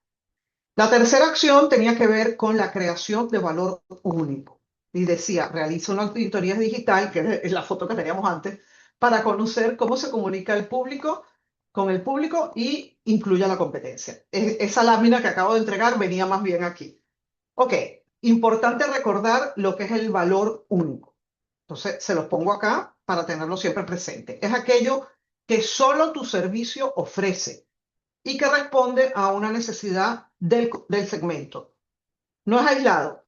La tercera acción tenía que ver con la creación de valor único. Y decía, realiza una auditoría digital, que es la foto que teníamos antes, para conocer cómo se comunica el público con el público y incluya la competencia. Esa lámina que acabo de entregar venía más bien aquí. Ok, importante recordar lo que es el valor único. Entonces, se los pongo acá para tenerlo siempre presente. Es aquello que solo tu servicio ofrece y que responde a una necesidad del segmento. No es aislado,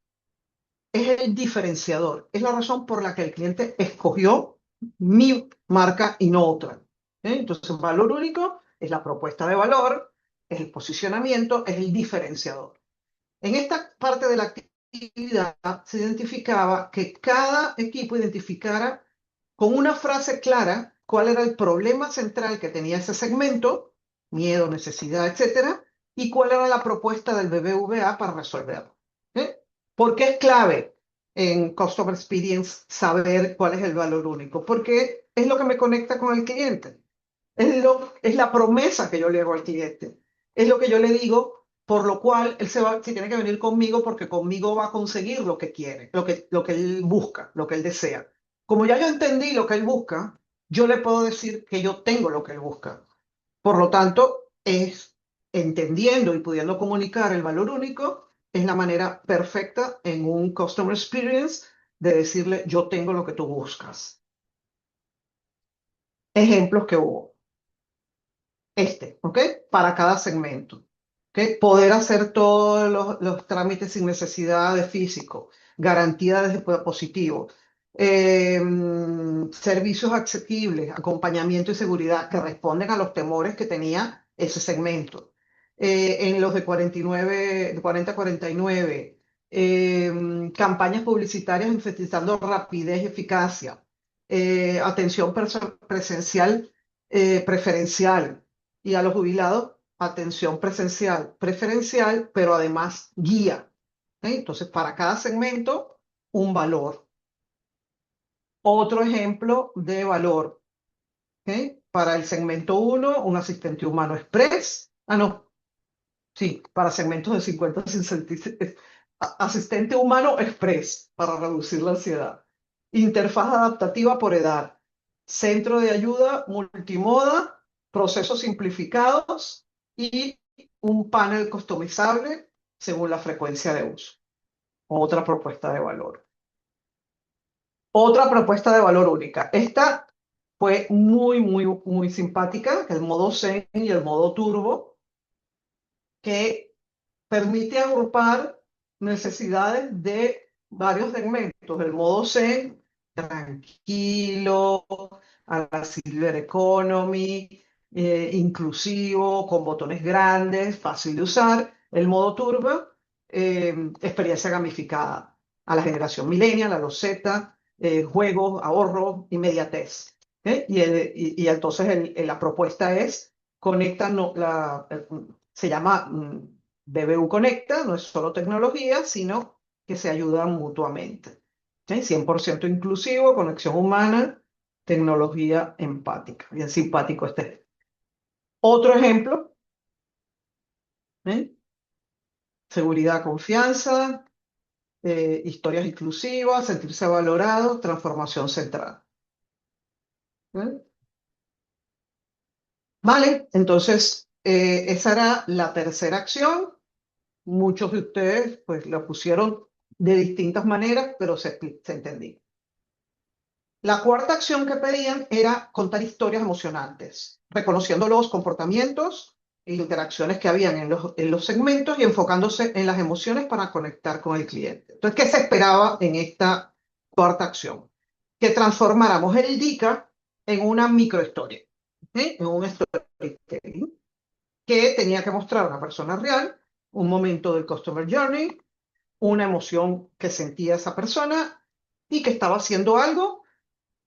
es el diferenciador. Es la razón por la que el cliente escogió mi marca y no otra. Entonces, valor único es la propuesta de valor, es el posicionamiento, es el diferenciador. En esta parte de la actividad se identificaba que cada equipo identificara con una frase clara cuál era el problema central que tenía ese segmento, miedo, necesidad, etcétera, y cuál era la propuesta del BBVA para resolverlo. ¿Eh? ¿Por qué es clave en Customer Experience saber cuál es el valor único? Porque es lo que me conecta con el cliente. Es la promesa que yo le hago al cliente. Es lo que yo le digo, por lo cual él se tiene que venir conmigo porque conmigo va a conseguir lo que quiere, lo que él busca, lo que él desea. Como ya yo entendí lo que él busca, yo le puedo decir que yo tengo lo que él busca. Por lo tanto, es entendiendo y pudiendo comunicar el valor único, es la manera perfecta en un customer experience de decirle, yo tengo lo que tú buscas. Ejemplos que hubo. ¿Ok? Para cada segmento. ¿ok? Poder hacer todos los trámites sin necesidad de físico, garantía de dispositivo, servicios asequibles, acompañamiento y seguridad que responden a los temores que tenía ese segmento. En los de 49, de 40 a 49, campañas publicitarias enfatizando rapidez y eficacia, atención presencial, preferencial, y a los jubilados atención presencial, preferencial, pero además guía. ¿Ok? Entonces, para cada segmento, un valor. Otro ejemplo de valor. ¿Ok? Para el segmento uno, un asistente humano express. Ah, no. Sí, para segmentos de 50 a 66. Asistente humano express para reducir la ansiedad. Interfaz adaptativa por edad. Centro de ayuda multimoda, procesos simplificados y un panel customizable según la frecuencia de uso. Otra propuesta de valor. Otra propuesta de valor única. Esta fue muy simpática, el modo Zen y el modo Turbo, que permite agrupar necesidades de varios segmentos. El modo Zen, tranquilo, a la Silver Economy, inclusivo, con botones grandes, fácil de usar. El modo Turbo, experiencia gamificada a la generación millennial, a los Z, juegos, ahorro, inmediatez. ¿Eh? Y entonces la propuesta es, conecta, se llama BBU Conecta, no es solo tecnología, sino que se ayudan mutuamente. ¿Sí? 100% inclusivo, conexión humana, tecnología empática. Bien simpático este. Otro ejemplo, ¿eh? Seguridad, confianza, historias inclusivas, sentirse valorado, transformación central. ¿Eh? Vale, entonces esa era la tercera acción. Muchos de ustedes pues la pusieron de distintas maneras, pero se entendía. La cuarta acción que pedían era contar historias emocionantes, reconociendo los comportamientos e interacciones que habían en los segmentos y enfocándose en las emociones para conectar con el cliente. Entonces, ¿qué se esperaba en esta cuarta acción? Que transformáramos el DICA en una microhistoria, ¿sí? En un storytelling que tenía que mostrar a una persona real, un momento del Customer Journey, una emoción que sentía esa persona y que estaba haciendo algo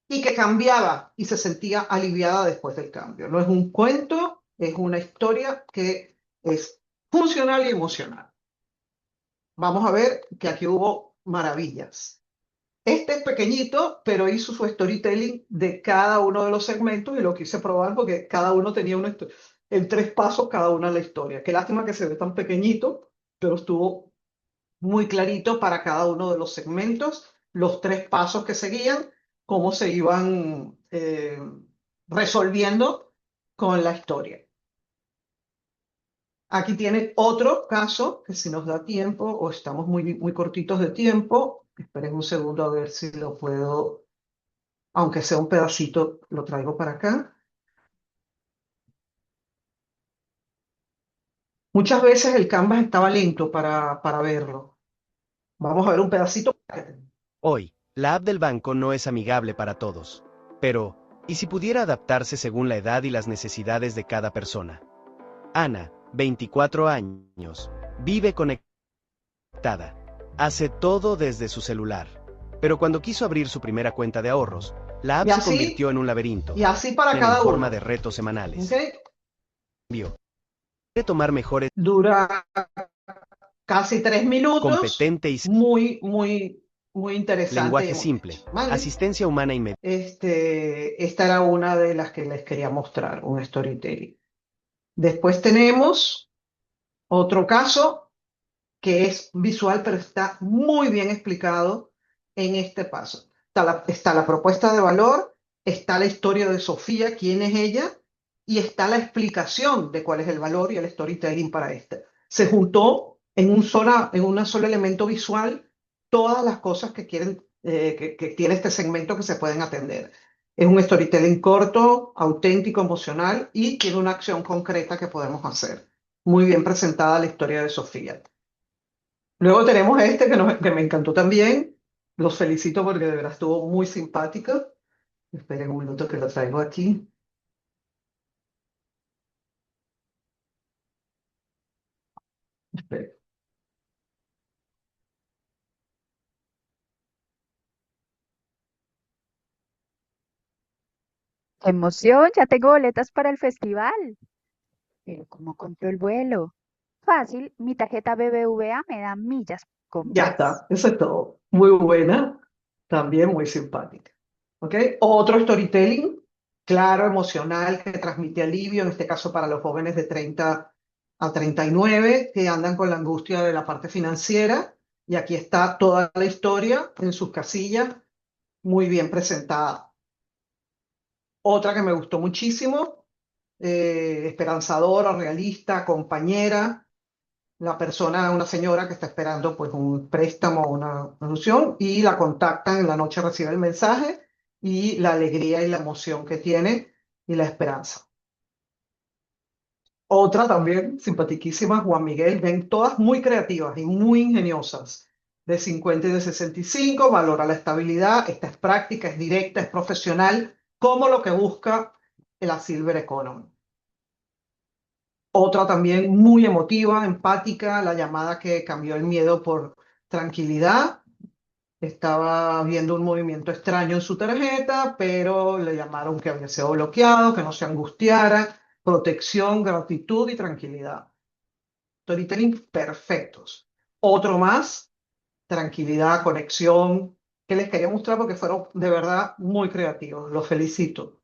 y que cambiaba y se sentía aliviada después del cambio. No es un cuento, es una historia que es funcional y emocional. Vamos a ver que aquí hubo maravillas. Este es pequeñito, pero hizo su storytelling de cada uno de los segmentos y lo quise probar porque cada uno tenía una en 3 pasos cada una de la historia. Qué lástima que se ve tan pequeñito, pero estuvo muy clarito para cada uno de los segmentos, los 3 pasos que seguían, cómo se iban resolviendo con la historia. Aquí tiene otro caso, que si nos da tiempo o estamos muy cortitos de tiempo, esperen un segundo a ver si lo puedo, aunque sea un pedacito, lo traigo para acá. Muchas veces el Canvas estaba lento para verlo. Vamos a ver un pedacito. Hoy, la app del banco no es amigable para todos. Pero, ¿y si pudiera adaptarse según la edad y las necesidades de cada persona? Ana, 24 años, vive conectada. Hace todo desde su celular. Pero cuando quiso abrir su primera cuenta de ahorros, la app Y se así, convirtió en un laberinto, y así para en cada forma uno. de retos semanales. ¿Ok? Quiere tomar mejores, Dura casi 3 minutos, competente y muy interesante y lenguaje muy simple, hecho, ¿vale? asistencia humana inmediata. Esta era una de las que les quería mostrar, un storytelling. Después tenemos otro caso que es visual, pero está muy bien explicado en este paso. Está la propuesta de valor, está la historia de Sofía, quién es ella, y está la explicación de cuál es el valor y el storytelling para este. Se juntó en un solo elemento visual todas las cosas que que tiene este segmento que se pueden atender. Es un storytelling corto, auténtico, emocional y tiene una acción concreta que podemos hacer. muy bien presentada la historia de Sofía. Luego tenemos este que me encantó también. Los felicito porque de verdad estuvo muy simpática. Esperen un minuto que lo traigo aquí. Esperen. ¡Qué emoción! Ya tengo boletas para el festival. Pero ¿cómo compro el vuelo? Fácil, mi tarjeta BBVA me da millas Ya compras. está, eso es todo. Muy buena, también muy simpática. ¿Ok? Otro storytelling, claro, emocional, que transmite alivio, en este caso para los jóvenes de 30 a 39 que andan con la angustia de la parte financiera. Y aquí está toda la historia en sus casillas, muy bien presentada. Otra que me gustó muchísimo, esperanzadora, realista, compañera. La persona, una señora que está esperando pues un préstamo o una solución y la contactan en la noche, recibe el mensaje y la alegría y la emoción que tiene y la esperanza. Otra también simpatiquísima, Juan Miguel, ven todas muy creativas y muy ingeniosas, de 50 y de 65, valora la estabilidad, esta es práctica, es directa, es profesional, como lo que busca la Silver Economy. Otra también muy emotiva, empática, la llamada que cambió el miedo por tranquilidad. Estaba viendo un movimiento extraño en su tarjeta, pero le llamaron que había sido bloqueado, que no se angustiara, protección, gratitud y tranquilidad. Storytelling perfectos. Otro más, tranquilidad, conexión, que les quería mostrar porque fueron de verdad muy creativos. Los felicito.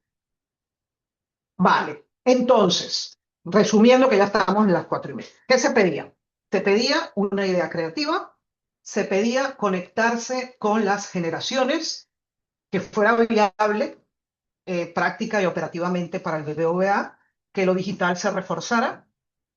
Vale, entonces, resumiendo que ya estamos en las 4:30. ¿Qué se pedía? Se pedía una idea creativa, se pedía conectarse con las generaciones, que fuera viable, práctica y operativamente para el BBVA, que lo digital se reforzara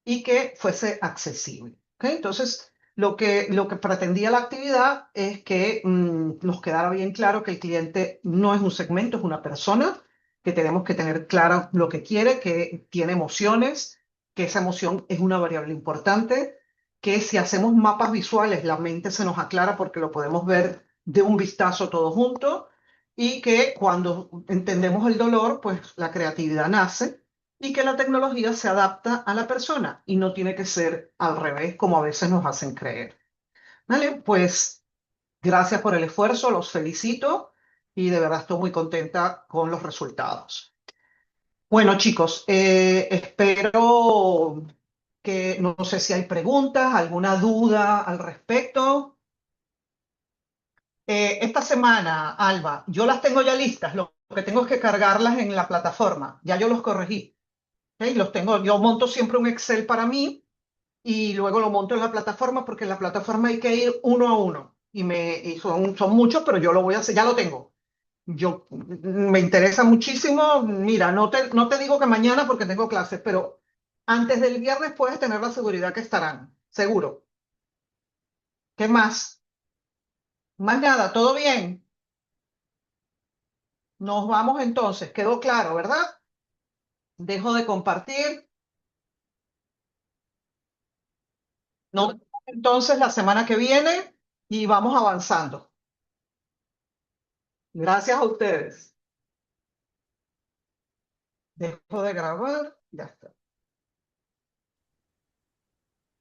y que fuese accesible. ¿Ok? Entonces, lo que pretendía la actividad es que nos quedara bien claro que el cliente no es un segmento, es una persona, que tenemos que tener claro lo que quiere, que tiene emociones, que esa emoción es una variable importante, que si hacemos mapas visuales, la mente se nos aclara porque lo podemos ver de un vistazo todo junto y que cuando entendemos el dolor, pues la creatividad nace y que la tecnología se adapta a la persona y no tiene que ser al revés como a veces nos hacen creer. ¿Vale? Pues gracias por el esfuerzo, los felicito y de verdad estoy muy contenta con los resultados. Bueno, chicos, espero que no sé si hay preguntas, alguna duda al respecto. Esta semana, Alba, yo las tengo ya listas, lo que tengo es que cargarlas en la plataforma, ya yo los corregí. ¿Ok? Los tengo, yo monto siempre un Excel para mí y luego lo monto en la plataforma porque en la plataforma hay que ir uno a uno y son muchos, pero yo lo voy a hacer, ya lo tengo. Yo me interesa muchísimo. Mira, no te digo que mañana porque tengo clases, pero antes del viernes puedes tener la seguridad que estarán, seguro. ¿Qué más? Más nada, ¿todo bien? Nos vamos entonces, quedó claro, ¿verdad? Dejo de compartir. Nos vemos entonces la semana que viene y vamos avanzando. Gracias a ustedes. Dejo de grabar. Ya está.